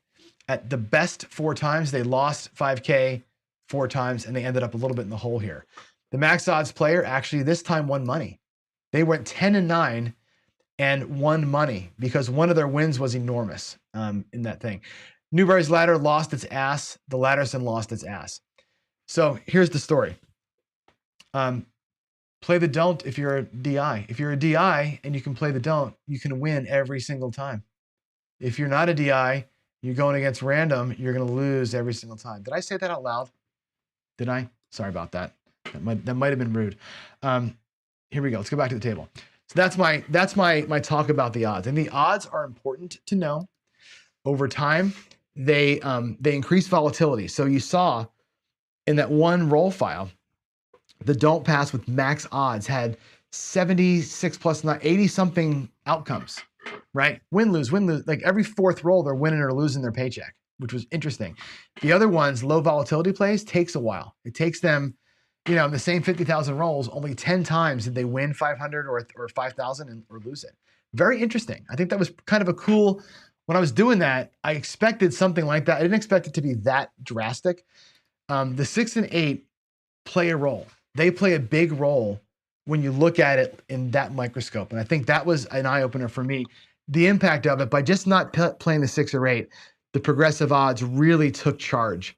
at the best 4 times. They lost $5K 4 times, and they ended up a little bit in the hole here. The max odds player actually this time won money. They went 10-9 and won money because one of their wins was enormous in that thing. Newberry's ladder lost its ass. The Ladderson lost its ass. So here's the story. Play the don't if you're a DI. If you're a DI and you can play the don't, you can win every single time. If you're not a DI, you're going against random, you're going to lose every single time. Did I say that out loud? Did I? Sorry about that. That might have been rude. Here we go. Let's go back to the table. So that's my talk about the odds. And the odds are important to know. Over time, they increase volatility. So you saw in that one roll file, the don't pass with max odds had 76 plus 9, 80 something outcomes, right? Win, lose, like every 4th roll, they're winning or losing their paycheck. which was interesting. The other ones, low volatility plays, takes a while. It takes them, in the same 50,000 rolls, only 10 times did they win 500 or 5,000 or lose it. Very interesting. I think that was kind of a cool, when I was doing that, I expected something like that. I didn't expect it to be that drastic. The 6 and 8 play a role. They play a big role when you look at it in that microscope. And I think that was an eye-opener for me. The impact of it, by just not playing the 6 or 8, the progressive odds really took charge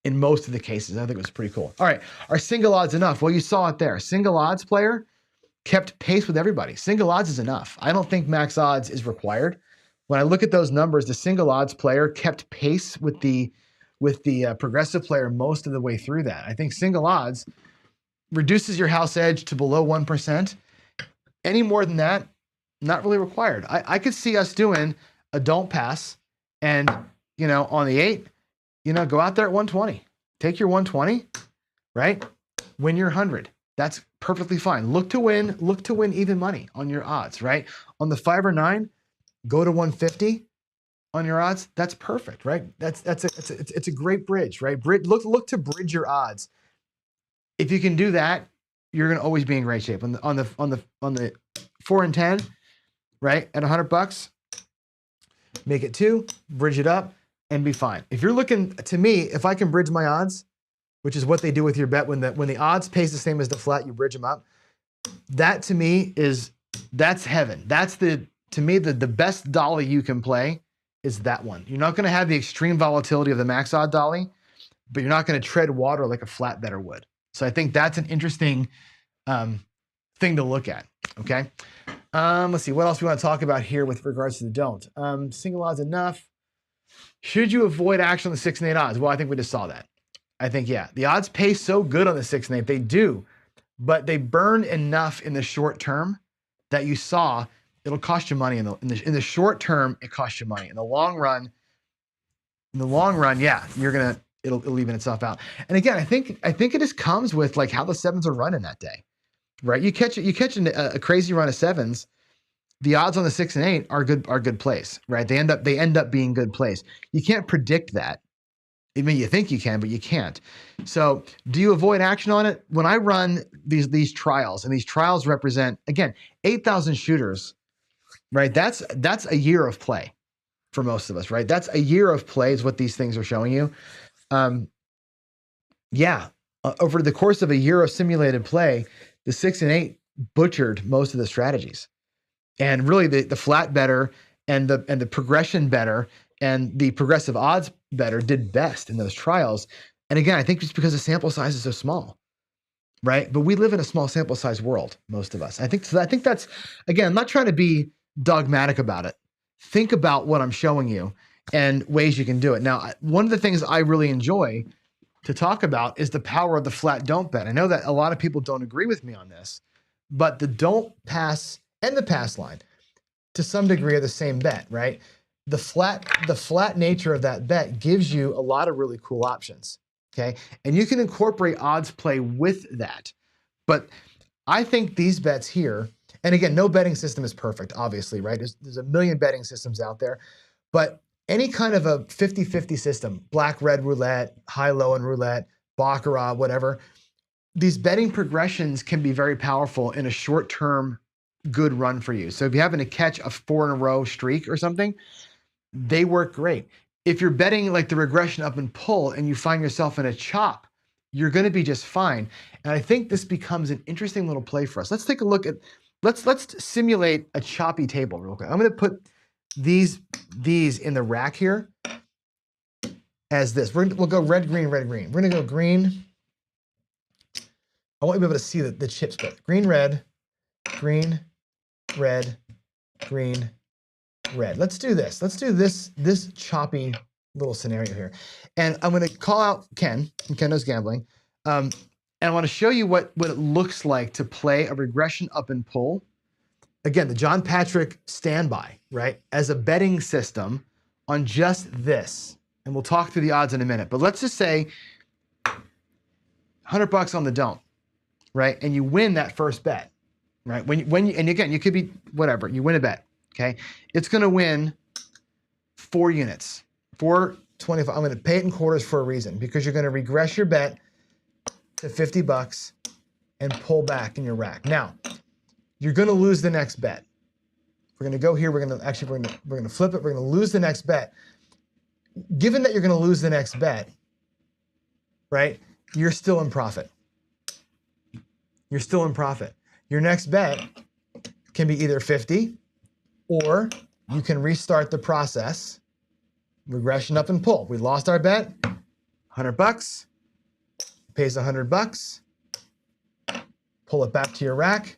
in most of the cases. I think it was pretty cool. All right, are single odds enough? Well, you saw it there. Single odds player kept pace with everybody. Single odds is enough. I don't think max odds is required. When I look at those numbers, the single odds player kept pace with the progressive player most of the way through that. I think single odds reduces your house edge to below 1%. Any more than that, not really required. I could see us doing a don't pass and, on the 8, go out there at 120. Take your 120, right? Win your 100. That's perfectly fine. Look to win even money on your odds, right? On the 5 or 9, go to 150 on your odds. That's perfect, right? It's a great bridge, right? Look to bridge your odds. If you can do that, you're going to always be in great shape. On the 4 and 10, right? At $100, make it 2, bridge it up, and be fine. If you're looking, to me, if I can bridge my odds, which is what they do with your bet, when the odds pace the same as the flat, you bridge them up. That to me that's heaven. That's to me the best dolly you can play is that one. You're not going to have the extreme volatility of the max odd dolly, but you're not going to tread water like a flat better would. So I think that's an interesting thing to look at. Okay. Let's see what else we want to talk about here with regards to the don't. Single odds enough. Should you avoid action on the 6 and 8 odds? Well, I think we just saw that. I think, yeah, the odds pay so good on the 6 and 8. They do, but they burn enough in the short term that you saw it'll cost you money in the short term. It costs you money in the long run. Yeah, it'll even itself out. And again, I think it just comes with like how the 7s are running that day, right? You catch a crazy run of 7s. The odds on the 6 and 8 are good plays, right? They end up being good plays. You can't predict that. I mean, you think you can, but you can't. So do you avoid action on it? When I run these trials, and these trials represent, again, 8,000 shooters, right? That's a year of play for most of us, right? That's a year of play is what these things are showing you. Over the course of a year of simulated play, the 6 and 8 butchered most of the strategies. And really the flat better and the progression better and the progressive odds better did best in those trials. And again, I think it's because the sample size is so small, right? But we live in a small sample size world, most of us. I think that's, again, I'm not trying to be dogmatic about it. Think about what I'm showing you and ways you can do it. Now, one of the things I really enjoy to talk about is the power of the flat don't bet. I know that a lot of people don't agree with me on this, but the don't pass and the pass line to some degree are the same bet, right? The flat nature of that bet gives you a lot of really cool options, okay? And you can incorporate odds play with that. But I think these bets here, and again, no betting system is perfect, obviously, right? There's a million betting systems out there, but any kind of a 50-50 system, black-red roulette, high-low and roulette, baccarat, whatever, these betting progressions can be very powerful in a short-term good run for you. So if you happen to catch a 4-in-a-row streak or something, they work great. If you're betting like the regression up and pull and you find yourself in a chop, you're going to be just fine. And I think this becomes an interesting little play for us. Let's take a look at, let's simulate a choppy table real quick. I'm going to put these in the rack here as this. We'll go red, green, red, green. We're going to go green. I want you to be able to see the chip split. Green, red, green, red, green, red. Let's do this. Let's do this choppy little scenario here. And I'm going to call out Ken from Ken Knows Gambling. And I want to show you what it looks like to play a regression up and pull. Again, the John Patrick standby, right? As a betting system on just this. And we'll talk through the odds in a minute. But let's just say $100 on the don't, right? And you win that first bet, right? And again, you could be whatever. You win a bet. Okay, it's going to win 4 units, 4 25. I'm going to pay it in quarters for a reason, because you're going to regress your bet to 50 bucks and pull back in your rack. Now, you're going to lose the next bet. We're going to go here. We're going to flip it. We're going to lose the next bet. Given that you're going to lose the next bet, right? You're still in profit. You're still in profit. Your next bet can be either 50, or you can restart the process, regression up and pull. We lost our bet, 100 bucks, pays 100 bucks, pull it back to your rack,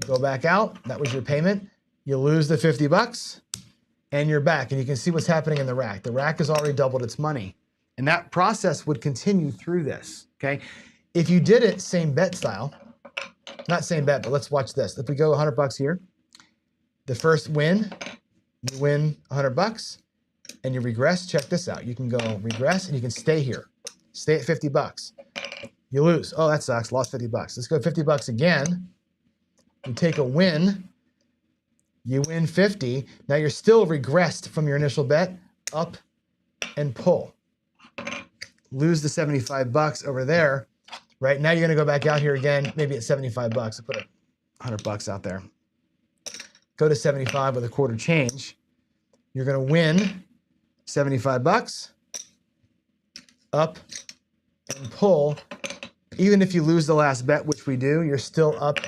go back out. That was your payment. You lose the 50 bucks and you're back. And you can see what's happening in the rack. The rack has already doubled its money. And that process would continue through this, okay? If you did it same bet style, not same bet, but let's watch this. If we go 100 bucks here, the first win, you win 100 bucks and you regress. Check this out. You can go regress and you can stay here. Stay at 50 bucks. You lose. Oh, that sucks. Lost 50 bucks. Let's go 50 bucks again. You take a win. You win 50. Now you're still regressed from your initial bet. Up and pull. Lose the 75 bucks over there. Right now you're going to go back out here again, maybe at 75 bucks. I'll put 100 bucks out there. Go to 75 with a quarter change. You're going to win 75 bucks. Up and pull. Even if you lose the last bet, which we do, you're still up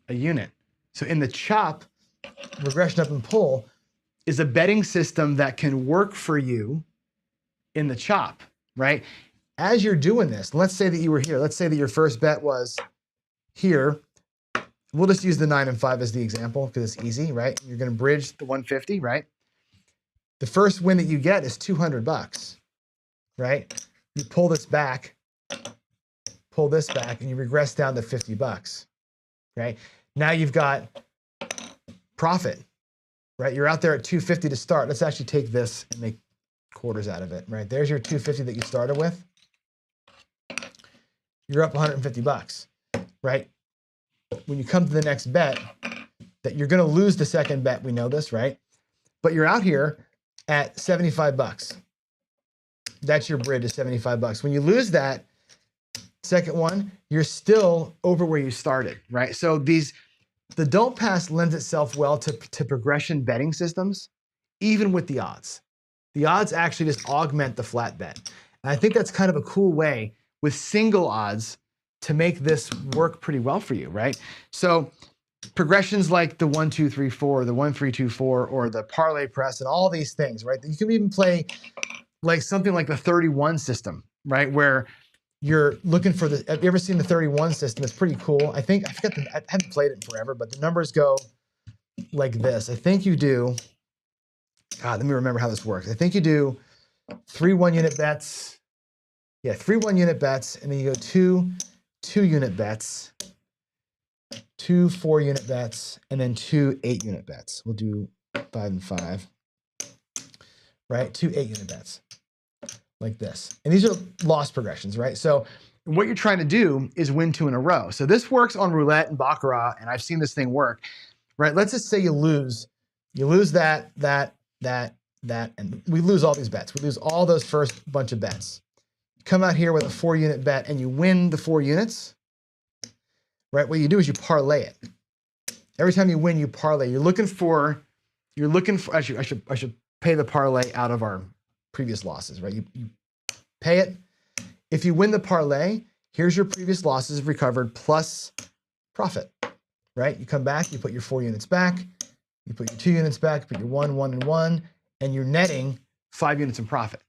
a unit. So in the chop, regression up and pull is a betting system that can work for you in the chop, right? As you're doing this, let's say that you were here. Let's say that your first bet was here. We'll just use the 9 and 5 as the example because it's easy, right? You're going to bridge the 150, right? The first win that you get is 200 bucks, right? You pull this back, and you regress down to 50 bucks, right? Now you've got profit, right? You're out there at 250 to start. Let's actually take this and make quarters out of it, right? There's your 250 that you started with. You're up 150 bucks, right? When you come to the next bet, that you're going to lose the second bet, we know this, right? But you're out here at 75 bucks. That's your bridge is 75 bucks. When you lose that second one, you're still over where you started, right? So the don't pass lends itself well to progression betting systems, even with the odds. The odds actually just augment the flat bet. And I think that's kind of a cool way with single odds to make this work pretty well for you, right? So progressions like the 1, 2, 3, 4, the 1, 3, 2, 4, or the parlay press and all these things, right? You can even play like something like the 31 system, right? Where you're looking for the, have you ever seen the 31 system? It's pretty cool. I haven't played it in forever, but the numbers go like this. I think you do, God, let me remember how this works. I think you do 3 1-unit bets. Yeah, 3 1-unit bets, and then you go 2 2-unit bets, 2 4-unit bets, and then 2 8-unit bets. We'll do 5 and 5, right? 2 8-unit bets, like this. And these are loss progressions, right? So what you're trying to do is win 2 in a row. So this works on roulette and baccarat, and I've seen this thing work, right? Let's just say you lose that, and we lose all these bets. We lose all those first bunch of bets. Come out here with a 4-unit bet and you win the 4 units, right? What you do is you parlay it. Every time you win, you parlay. You're looking for, I should pay the parlay out of our previous losses, right? You pay it. If you win the parlay, here's your previous losses recovered plus profit, right? You come back, you put your 4 units back, you put your 2 units back, put your 1, 1, and 1, and you're netting 5 units in profit.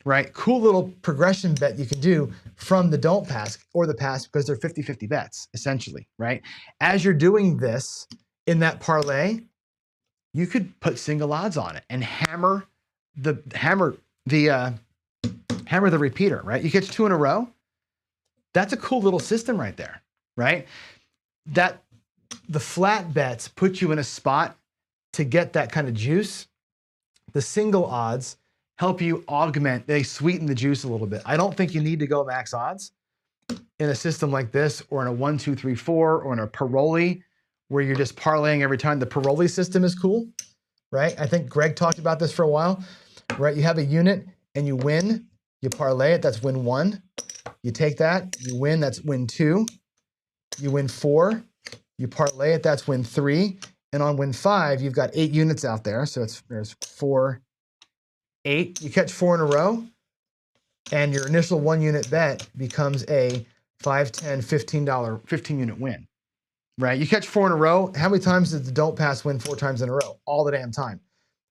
Right? Cool little progression bet you can do from the don't pass or the pass because they're 50-50 bets, essentially, right? As you're doing this in that parlay, you could put single odds on it and hammer the repeater, right? You catch 2 in a row. That's a cool little system right there, right? That the flat bets put you in a spot to get that kind of juice. The single odds help you augment, they sweeten the juice a little bit. I don't think you need to go max odds in a system like this, or in a 1, 2, 3, 4, or in a paroli where you're just parlaying every time. The paroli system is cool, right? I think Greg talked about this for a while, right? You have a unit and you win, you parlay it, that's win 1. You take that, you win, that's win 2. You win 4, you parlay it, that's win 3. And on win 5, you've got 8 units out there. So there's 4, 8. You catch 4 in a row, and your initial 1 unit bet becomes a $5, $10, $15, 15 unit win, right? You catch 4 in a row. How many times did the don't pass win 4 times in a row? All the damn time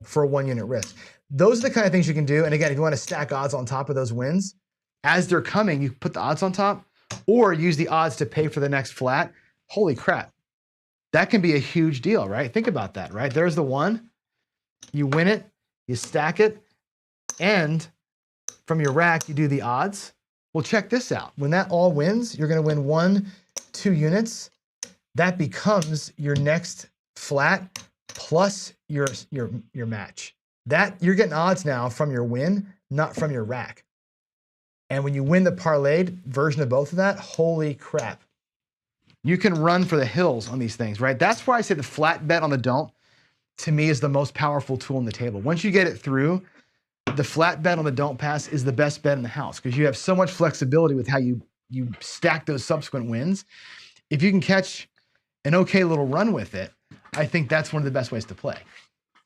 for a 1 unit risk. Those are the kind of things you can do. And again, if you want to stack odds on top of those wins, as they're coming, you put the odds on top or use the odds to pay for the next flat. Holy crap. That can be a huge deal, right? Think about that, right? There's the 1, you win it, you stack it, and from your rack, you do the odds. Well, check this out. When that all wins, you're going to win 1, 2 units. That becomes your next flat plus your match. That you're getting odds now from your win, not from your rack. And when you win the parlayed version of both of that, holy crap. You can run for the hills on these things, right? That's why I say the flat bet on the don't, to me, is the most powerful tool on the table. Once you get it through, the flat bet on the don't pass is the best bet in the house because you have so much flexibility with how you stack those subsequent wins. If you can catch an okay little run with it, I think that's one of the best ways to play.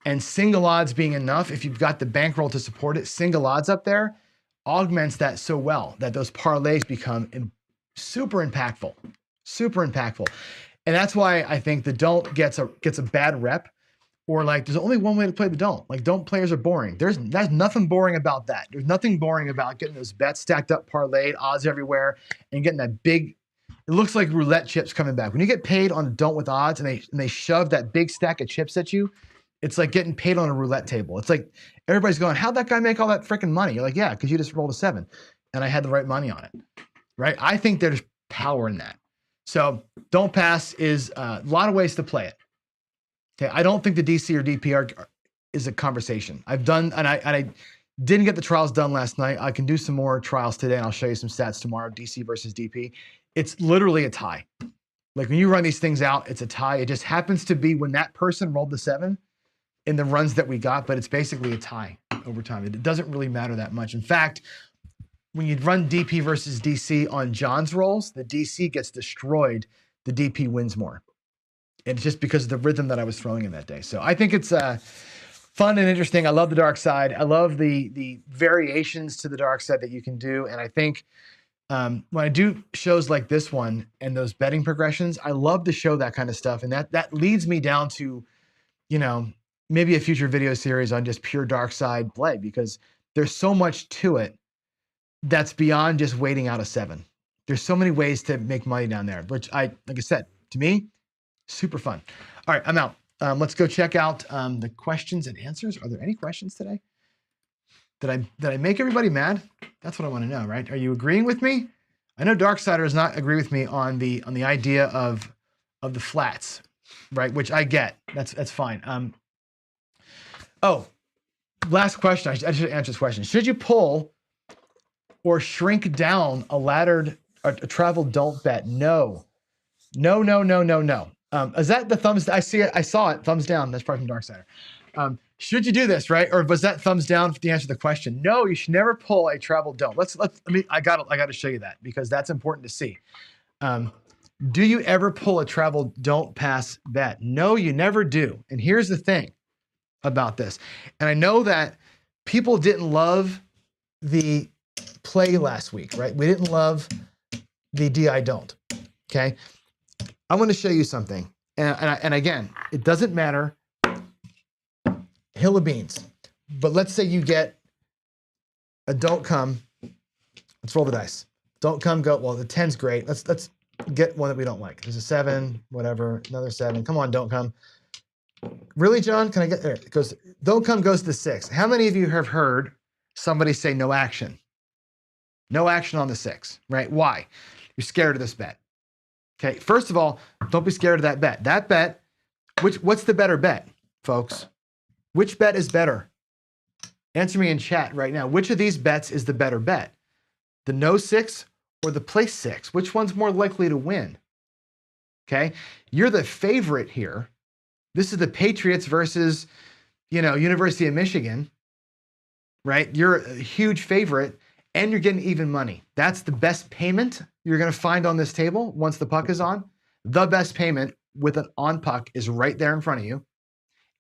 And single odds being enough, if you've got the bankroll to support it, single odds up there augments that so well that those parlays become super impactful, super impactful. And that's why I think the don't gets a bad rep. Or like, there's only one way to play the don't. Like, don't players are boring. There's nothing boring about that. There's nothing boring about getting those bets stacked up, parlayed, odds everywhere, and getting that big, it looks like roulette chips coming back. When you get paid on a don't with odds and they shove that big stack of chips at you, it's like getting paid on a roulette table. It's like everybody's going, how'd that guy make all that freaking money? You're like, yeah, because you just rolled a 7 and I had the right money on it, right? I think there's power in that. So don't pass is a lot of ways to play it. Okay, I don't think the DC or DP is a conversation. I've done, and I didn't get the trials done last night. I can do some more trials today, and I'll show you some stats tomorrow, DC versus DP. It's literally a tie. Like when you run these things out, it's a tie. It just happens to be when that person rolled the 7 in the runs that we got, but it's basically a tie over time. It doesn't really matter that much. In fact, when you run DP versus DC on John's rolls, the DC gets destroyed. The DP wins more. And it's just because of the rhythm that I was throwing in that day. So I think it's fun and interesting. I love the dark side. I love the variations to the dark side that you can do. And I think when I do shows like this one and those betting progressions, I love to show that kind of stuff. And that leads me down to, maybe a future video series on just pure dark side play, because there's so much to it that's beyond just waiting out a 7. There's so many ways to make money down there, which like I said, to me, super fun. All right, I'm out. Let's go check out the questions and answers. Are there any questions today? Did I make everybody mad? That's what I want to know, right? Are you agreeing with me? I know Darksiders not agree with me on the idea of the flats, right? Which I get. That's fine. Oh, last question. I should answer this question. Should you pull or shrink down a travel don't bet? No. No. Is that the thumbs? I saw it. Thumbs down. That's probably from Darksider. Should you do this, right? Or was that thumbs down to answer the question? No, you should never pull a travel don't. I got to show you that because that's important to see. Do you ever pull a travel don't pass bet? No, you never do. And here's the thing about this. And I know that people didn't love the play last week, right? We didn't love the DI don't. Okay. I'm going to show you something. And again, it doesn't matter. Hill of beans. But let's say you get a don't come. Let's roll the dice. Don't come, go. Well, the 10's great. Let's get one that we don't like. There's a 7, whatever, another 7. Come on, don't come. Really, John? Can I get there? It goes, don't come goes to 6. How many of you have heard somebody say no action? No action on the 6, right? Why? You're scared of this bet. Okay, first of all, don't be scared of that bet. That bet, what's the better bet, folks? Which bet is better? Answer me in chat right now. Which of these bets is the better bet? The no 6 or the place 6? Which one's more likely to win? Okay, you're the favorite here. This is the Patriots versus, University of Michigan. right? You're a huge favorite and you're getting even money. That's the best payment you're going to find on this table once the puck is on. The best payment with an on puck is right there in front of you.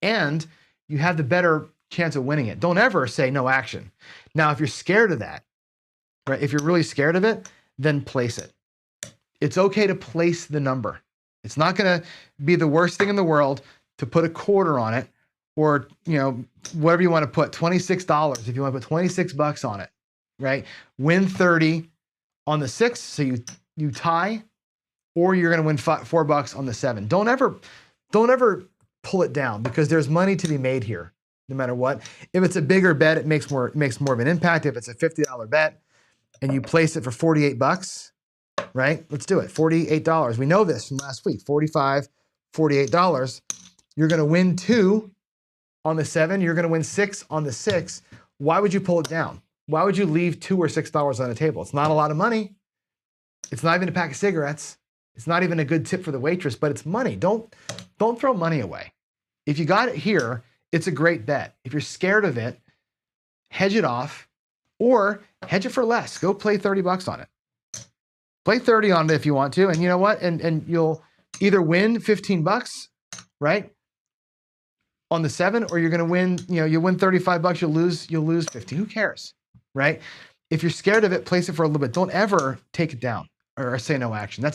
And you have the better chance of winning it. Don't ever say no action. Now, if you're scared of that, right? If you're really scared of it, then place it. It's okay to place the number. It's not going to be the worst thing in the world to put a quarter on it, or, you know, whatever you want to put, $26 if you want to put 26 bucks on it, right? Win 30 on the 6, so you tie, or you're going to win $4 on the 7. Don't ever pull it down, because there's money to be made here no matter what. If it's a bigger bet, it makes more of an impact. If it's a $50 bet and you place it for 48 bucks, right? Let's do it. $48. We know this from last week. $45, $48. You're going to win 2 on the 7. You're going to win 6 on the 6. Why would you pull it down? Why would you leave $2 or $6 on the table? It's not a lot of money. It's not even a pack of cigarettes. It's not even a good tip for the waitress, but it's money. Don't throw money away. If you got it here, it's a great bet. If you're scared of it, hedge it off, or hedge it for less. Go play 30 bucks on it. Play 30 on it if you want to, and you know what? And you'll either win 15 bucks, right, on the 7, or you're going to win, you win 35 bucks, you'll lose 50. Who cares, right? If you're scared of it, place it for a little bit. Don't ever take it down or say no action.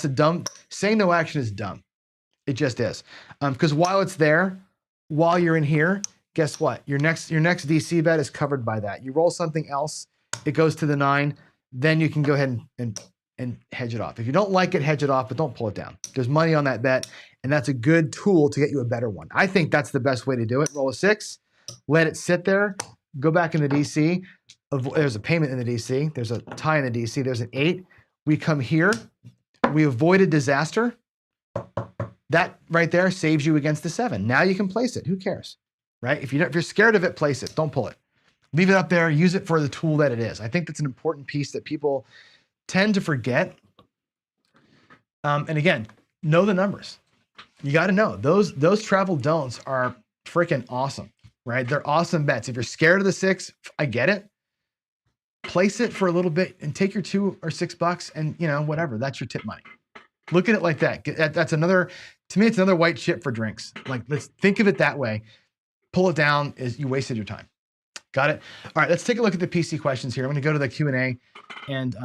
Saying no action is dumb. It just is. Because while it's there, while you're in here, guess what? Your next DC bet is covered by that. You roll something else, it goes to the 9, then you can go ahead and hedge it off. If you don't like it, hedge it off, but don't pull it down. There's money on that bet, and that's a good tool to get you a better one. I think that's the best way to do it. Roll a 6, let it sit there, go back in the DC. There's a payment in the DC. There's a tie in the DC. There's an 8. We come here. We avoided disaster. That right there saves you against the 7. Now you can place it. Who cares, right? If you're scared of it, place it. Don't pull it. Leave it up there. Use it for the tool that it is. I think that's an important piece that people tend to forget. And again, know the numbers. You got to know those travel don'ts are freaking awesome, right? They're awesome bets. If you're scared of the 6, I get it. Place it for a little bit and take your $2 or $6 and whatever. That's your tip money. Look at it like that. That's another, to me, it's another white chip for drinks. Like, let's think of it that way. Pull it down is you wasted your time. Got it? All right, let's take a look at the PC questions here. I'm going to go to the Q&A and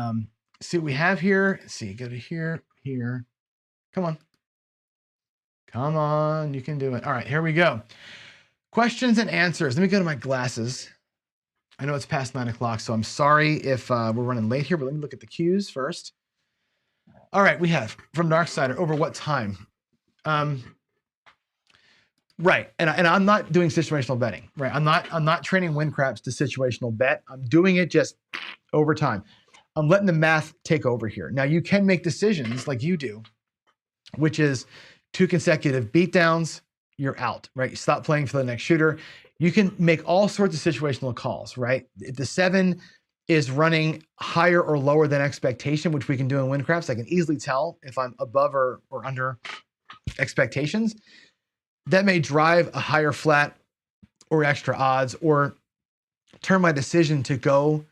see what we have here. Let's see, go to here. Come on, you can do it. All right, here we go. Questions and answers. Let me go to my glasses. I know it's past 9 o'clock, so I'm sorry if we're running late here, but let me look at the cues first. All right, we have from Darksider, over what time? Right, and I'm not doing situational betting, right? I'm not training win craps to situational bet. I'm doing it just over time. I'm letting the math take over here. Now you can make decisions like you do, which is 2 consecutive beatdowns, you're out, right? You stop playing for the next shooter. You can make all sorts of situational calls, right? If the 7 is running higher or lower than expectation, which we can do in win craps, I can easily tell if I'm above or under expectations. That may drive a higher flat or extra odds, or turn my decision to go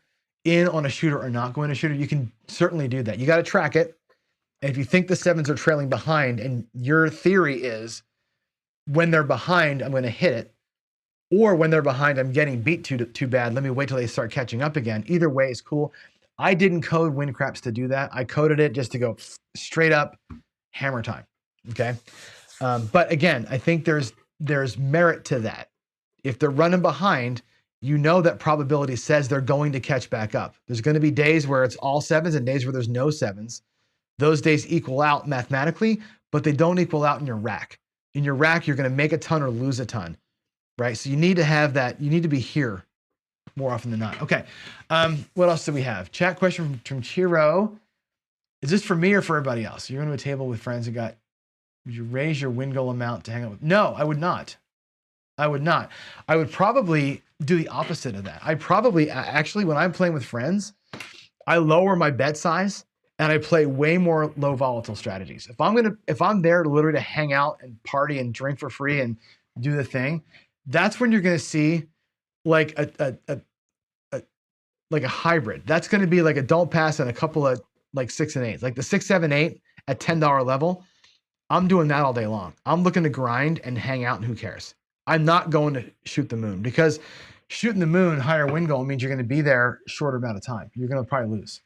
in on a shooter or not go in a shooter. You can certainly do that. You got to track it. And if you think the 7s are trailing behind and your theory is when they're behind, I'm going to hit it, or when they're behind, I'm getting beat too bad, let me wait till they start catching up again. Either way is cool. I didn't code win craps to do that. I coded it just to go straight up hammer time. Okay. But again, I think there's merit to that. If they're running behind, that probability says they're going to catch back up. There's going to be days where it's all 7s and days where there's no 7s. Those days equal out mathematically, but they don't equal out in your rack. In your rack, you're going to make a ton or lose a ton, right? So you need to have that. You need to be here more often than not. Okay. What else do we have? Chat question from Chiro. Is this for me or for everybody else? You're going to a table with friends and would you raise your win goal amount to hang out with? No, I would not. I would probably do the opposite of that. Actually, when I'm playing with friends, I lower my bet size and I play way more low volatile strategies. If I'm there literally to hang out and party and drink for free and do the thing, that's when you're going to see like a like a hybrid. That's going to be like a don't pass and a couple of like 6 and 8s, like the 6, 7, 8 at $10 level. I'm doing that all day long. I'm looking to grind and hang out, and who cares? I'm not going to shoot the moon, because shooting the moon, higher win goal, means you're going to be there shorter amount of time. You're going to probably lose.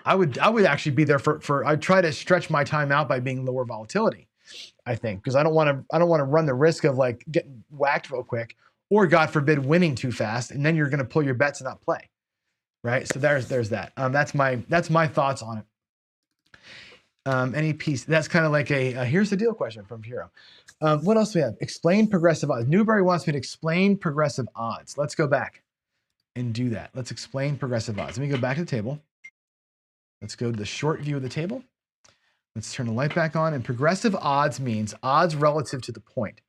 I would actually be there for I try to stretch my time out by being lower volatility, I think, because I don't want to run the risk of like getting whacked real quick, or God forbid winning too fast, and then you're going to pull your bets and not play. Right. So there's that. That's my thoughts on it. Any piece that's kind of like a here's the deal question from Hero. What else do we have? Explain progressive odds. Newberry wants me to explain progressive odds. Let's go back and do that. Let's explain progressive odds. Let me go back to the table. Let's go to the short view of the table. Let's turn the light back on. And progressive odds means odds relative to the point.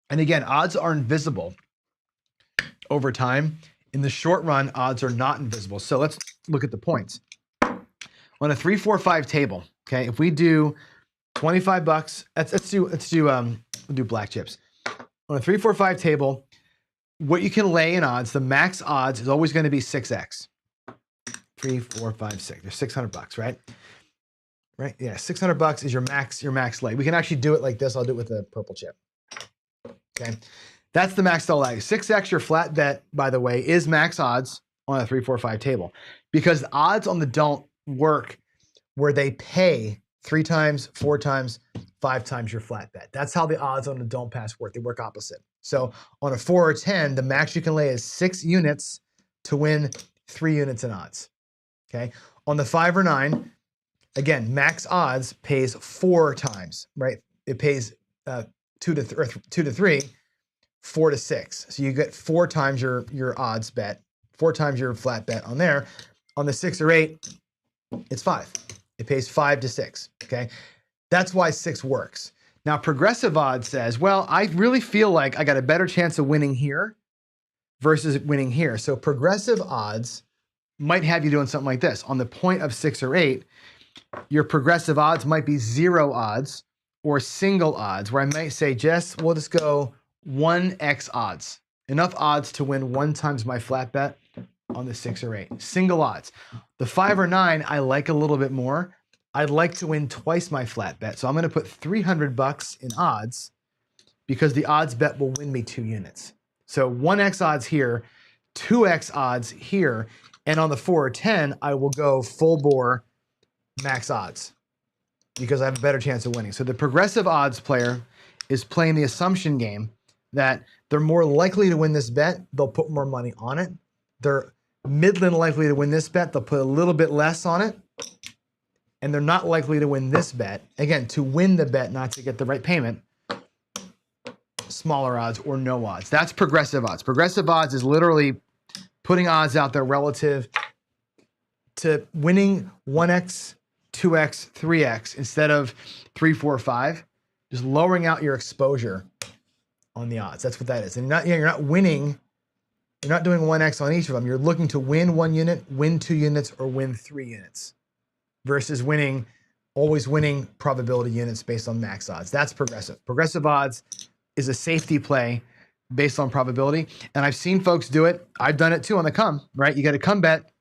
And again, odds are invisible over time. In the short run, odds are not invisible. So let's look at the points. On a 3, 4, 5 table, okay, if we do $25, we'll do black chips. On a 3, 4, 5 table, what you can lay in odds, the max odds is always going to be 6x. 3, 4, 5, 6. There's $600, right? Right? Yeah, $600 is your max lay. We can actually do it like this. I'll do it with a purple chip. Okay, that's the max dollar lay. 6x your flat bet, by the way, is max odds on a 3, 4, 5 table, because the odds on the don't work where they pay 3 times, 4 times, 5 times your flat bet. That's how the odds on the don't pass work. They work opposite. So on a 4 or 10, the max you can lay is 6 units to win 3 units in odds. Okay. On the 5 or 9, again, max odds pays 4 times, right? It pays 2 to 3, 4 to 6. So you get 4 times your odds bet, 4 times your flat bet on there. On the 6 or 8, it's 5. It pays 5 to 6, okay? That's why 6 works. Now, progressive odds says, well, I really feel like I got a better chance of winning here versus winning here. So progressive odds might have you doing something like this. On the point of 6 or 8, your progressive odds might be 0 odds or single odds, where I might say, we'll just go 1x odds. Enough odds to win 1 times my flat bet on the 6 or 8. Single odds. The 5 or 9, I like a little bit more. I'd like to win twice my flat bet. So I'm going to put $300 in odds, because the odds bet will win me 2 units. So 1x odds here, 2x odds here. And on the 4 or 10, I will go full bore max odds, because I have a better chance of winning. So the progressive odds player is playing the assumption game that they're more likely to win this bet. They'll put more money on it. They're middling likely to win this bet. They'll put a little bit less on it. And they're not likely to win this bet. Again, to win the bet, not to get the right payment, smaller odds or no odds. That's progressive odds. Progressive odds is literally putting odds out there relative to winning 1x, 2x, 3x instead of 3, 4, 5. Just lowering out your exposure on the odds. That's what that is. And you're not winning. You're not doing 1x on each of them. You're looking to win 1 unit, win 2 units, or win 3 units, versus always winning probability units based on max odds. That's progressive. Progressive odds is a safety play based on probability. And I've seen folks do it. I've done it too on the come, right? You get a come bet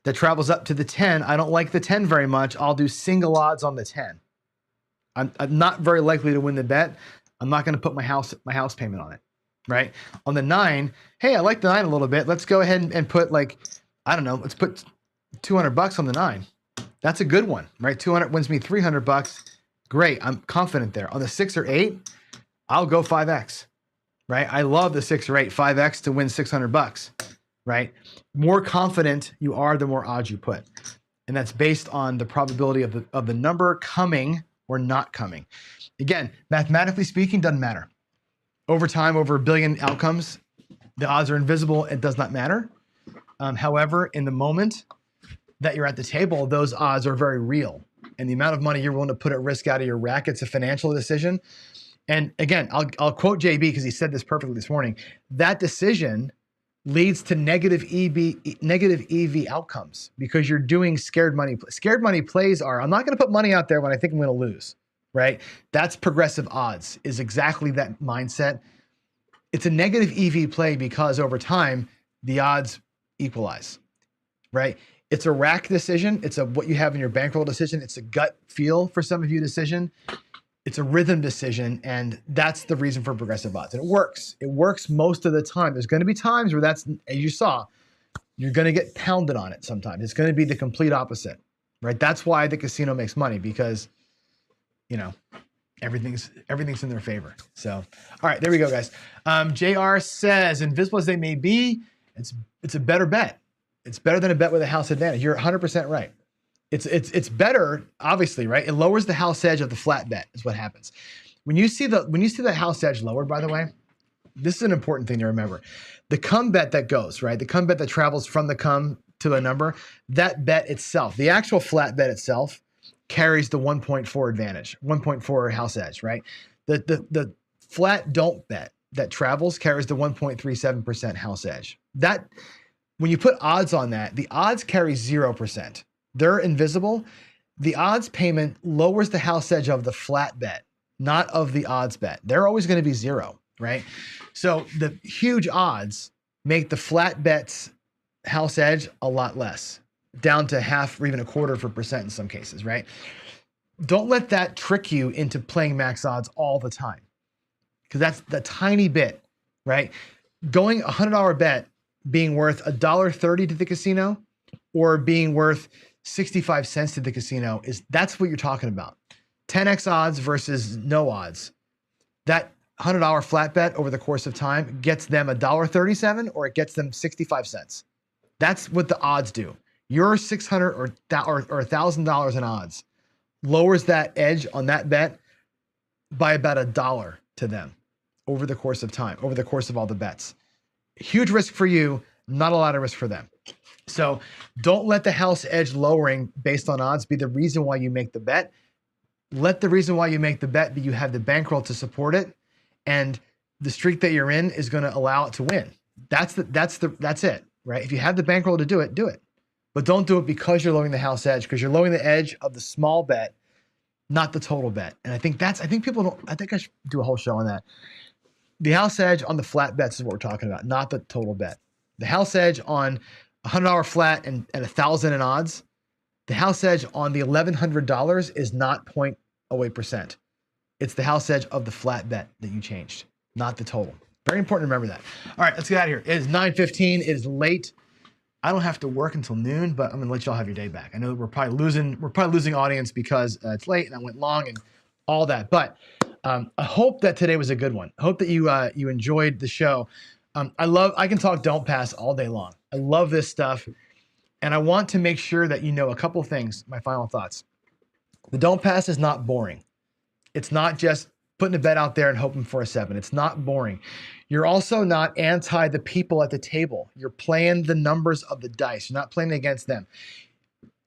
that travels up to the 10. I don't like the 10 very much. I'll do single odds on the 10. I'm not very likely to win the bet. I'm not going to put my house payment on it, right? On the 9, hey, I like the 9 a little bit. Let's go ahead and put let's put $200 on the 9. That's a good one, right? 200 wins me $300. Great, I'm confident there. On the 6 or 8, I'll go 5x, right? I love the 6 or 8, 5x to win $600, right? More confident you are, the more odds you put. And that's based on the probability of the number coming or not coming. Again, mathematically speaking, doesn't matter. Over time, over a billion outcomes, the odds are invisible. It does not matter. However, in the moment that you're at the table, those odds are very real. And the amount of money you're willing to put at risk out of your rack, it's a financial decision. And again, I'll quote JB because he said this perfectly this morning. That decision leads to negative EV outcomes because you're doing scared money. Scared money plays are, I'm not going to put money out there when I think I'm going to lose, right? That's progressive odds, is exactly that mindset. It's a negative EV play because over time, the odds equalize, right? It's a rack decision. It's a what you have in your bankroll decision. It's a gut feel for some of you decision. It's a rhythm decision, and that's the reason for progressive odds. And it works. It works most of the time. There's going to be times where that's, as you saw, you're going to get pounded on it sometimes. It's going to be the complete opposite, right? That's why the casino makes money, because, you know, everything's in their favor. So, all right, there we go, guys. JR says, invisible as they may be, it's a better bet. It's better than a bet with a house advantage. You're 100% right. It's better, obviously, right? It lowers the house edge of the flat bet is what happens. When you see the house edge lowered, by the way, this is an important thing to remember. The come bet that goes, right? The come bet that travels from the come to a number, that bet itself, the actual flat bet itself carries the 1.4 advantage, 1.4 house edge, right? The flat don't bet that travels carries the 1.37% house edge. That, when you put odds on that, the odds carry 0%. They're invisible. The odds payment lowers the house edge of the flat bet, not of the odds bet. They're always going to be 0, right? So the huge odds make the flat bet's house edge a lot less, down to half or even 1/4% in some cases, right? Don't let that trick you into playing max odds all the time, because that's the tiny bit, right? Going $100 bet being worth $1.30 to the casino or being worth 65 cents to the casino, that's what you're talking about. 10x odds versus no odds. That $100 flat bet over the course of time gets them $1.37 or it gets them 65 cents. That's what the odds do. Your $600 or $1,000 in odds lowers that edge on that bet by about $1 to them over the course of time, over the course of all the bets. Huge risk for you, not a lot of risk for them. So don't let the house edge lowering based on odds be the reason why you make the bet. Let the reason why you make the bet be you have the bankroll to support it, and the streak that you're in is going to allow it to win. That's it, right? If you have the bankroll to do it, do it. But don't do it because you're lowering the house edge, because you're lowering the edge of the small bet, not the total bet. And I think people don't, I think I should do a whole show on that. The house edge on the flat bets is what we're talking about, not the total bet. The house edge on $100 flat and 1,000 in odds, the house edge on the $1,100 is not 0.08%. It's the house edge of the flat bet that you changed, not the total. Very important to remember that. All right, let's get out of here. It is 9:15. It is late. I don't have to work until noon, but I'm gonna let y'all have your day back. I know we're probably losing audience because it's late and I went long and all that. But I hope that today was a good one. I hope that you enjoyed the show. I can talk don't pass all day long. I love this stuff. And I want to make sure that you know a couple things, my final thoughts. The don't pass is not boring. It's not just putting a bet out there and hoping for a 7. It's not boring. You're also not anti the people at the table. You're playing the numbers of the dice. You're not playing against them.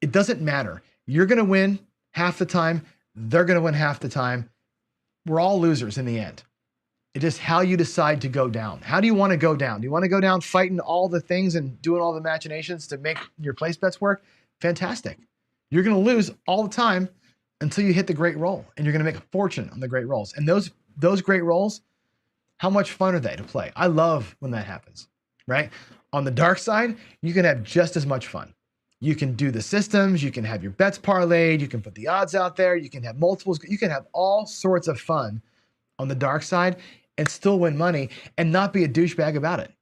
It doesn't matter. You're going to win half the time. They're going to win half the time. We're all losers in the end. It's just how you decide to go down. How do you want to go down? Do you want to go down fighting all the things and doing all the machinations to make your place bets work? Fantastic. You're going to lose all the time until you hit the great roll, and you're going to make a fortune on the great rolls. And those great rolls, how much fun are they to play? I love when that happens, right? On the dark side, you can have just as much fun. You can do the systems, you can have your bets parlayed, you can put the odds out there, you can have multiples, you can have all sorts of fun on the dark side and still win money and not be a douchebag about it,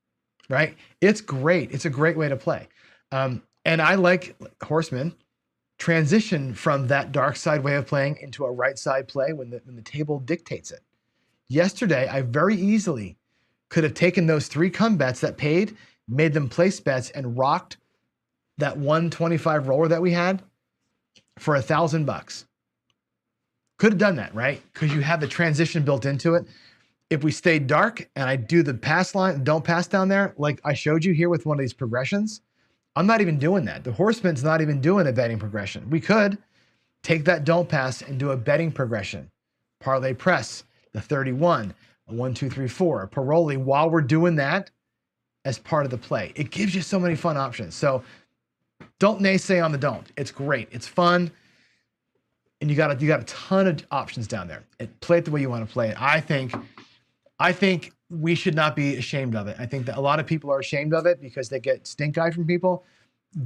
right? It's great. It's a great way to play. And I like Horseman transition from that dark side way of playing into a right side play when the table dictates it. Yesterday, I very easily could have taken those 3 come bets that paid, made them place bets, and rocked that 125 roller that we had for $1,000. Could have done that, right? Because you have the transition built into it. If we stayed dark and I do the pass line, don't pass down there, like I showed you here with one of these progressions, I'm not even doing that. The Horseman's not even doing a betting progression. We could take that don't pass and do a betting progression. Parlay press, the 31, a 1, 2, 3, 4, a paroli while we're doing that as part of the play. It gives you so many fun options. So don't naysay on the don't. It's great. It's fun. And you got a ton of options down there. Play it the way you want to play it. I think we should not be ashamed of it. I think that a lot of people are ashamed of it because they get stink eye from people.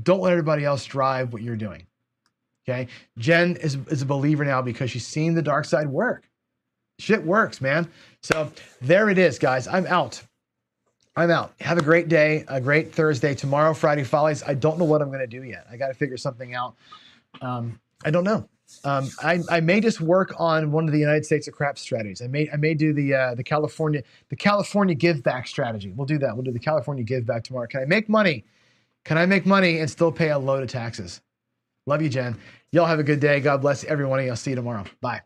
Don't let everybody else drive what you're doing. Okay. Jen is a believer now because she's seen the dark side work. Shit works, man. So there it is, guys. I'm out. Have a great day, a great Thursday. Tomorrow, Friday Follies. I don't know what I'm going to do yet. I got to figure something out. I don't know. I may just work on one of the United States of Crap strategies. I may do the California give back strategy. We'll do that. We'll do the California give back tomorrow. Can I make money? Can I make money and still pay a load of taxes? Love you, Jen. Y'all have a good day. God bless everyone. I'll see you tomorrow. Bye.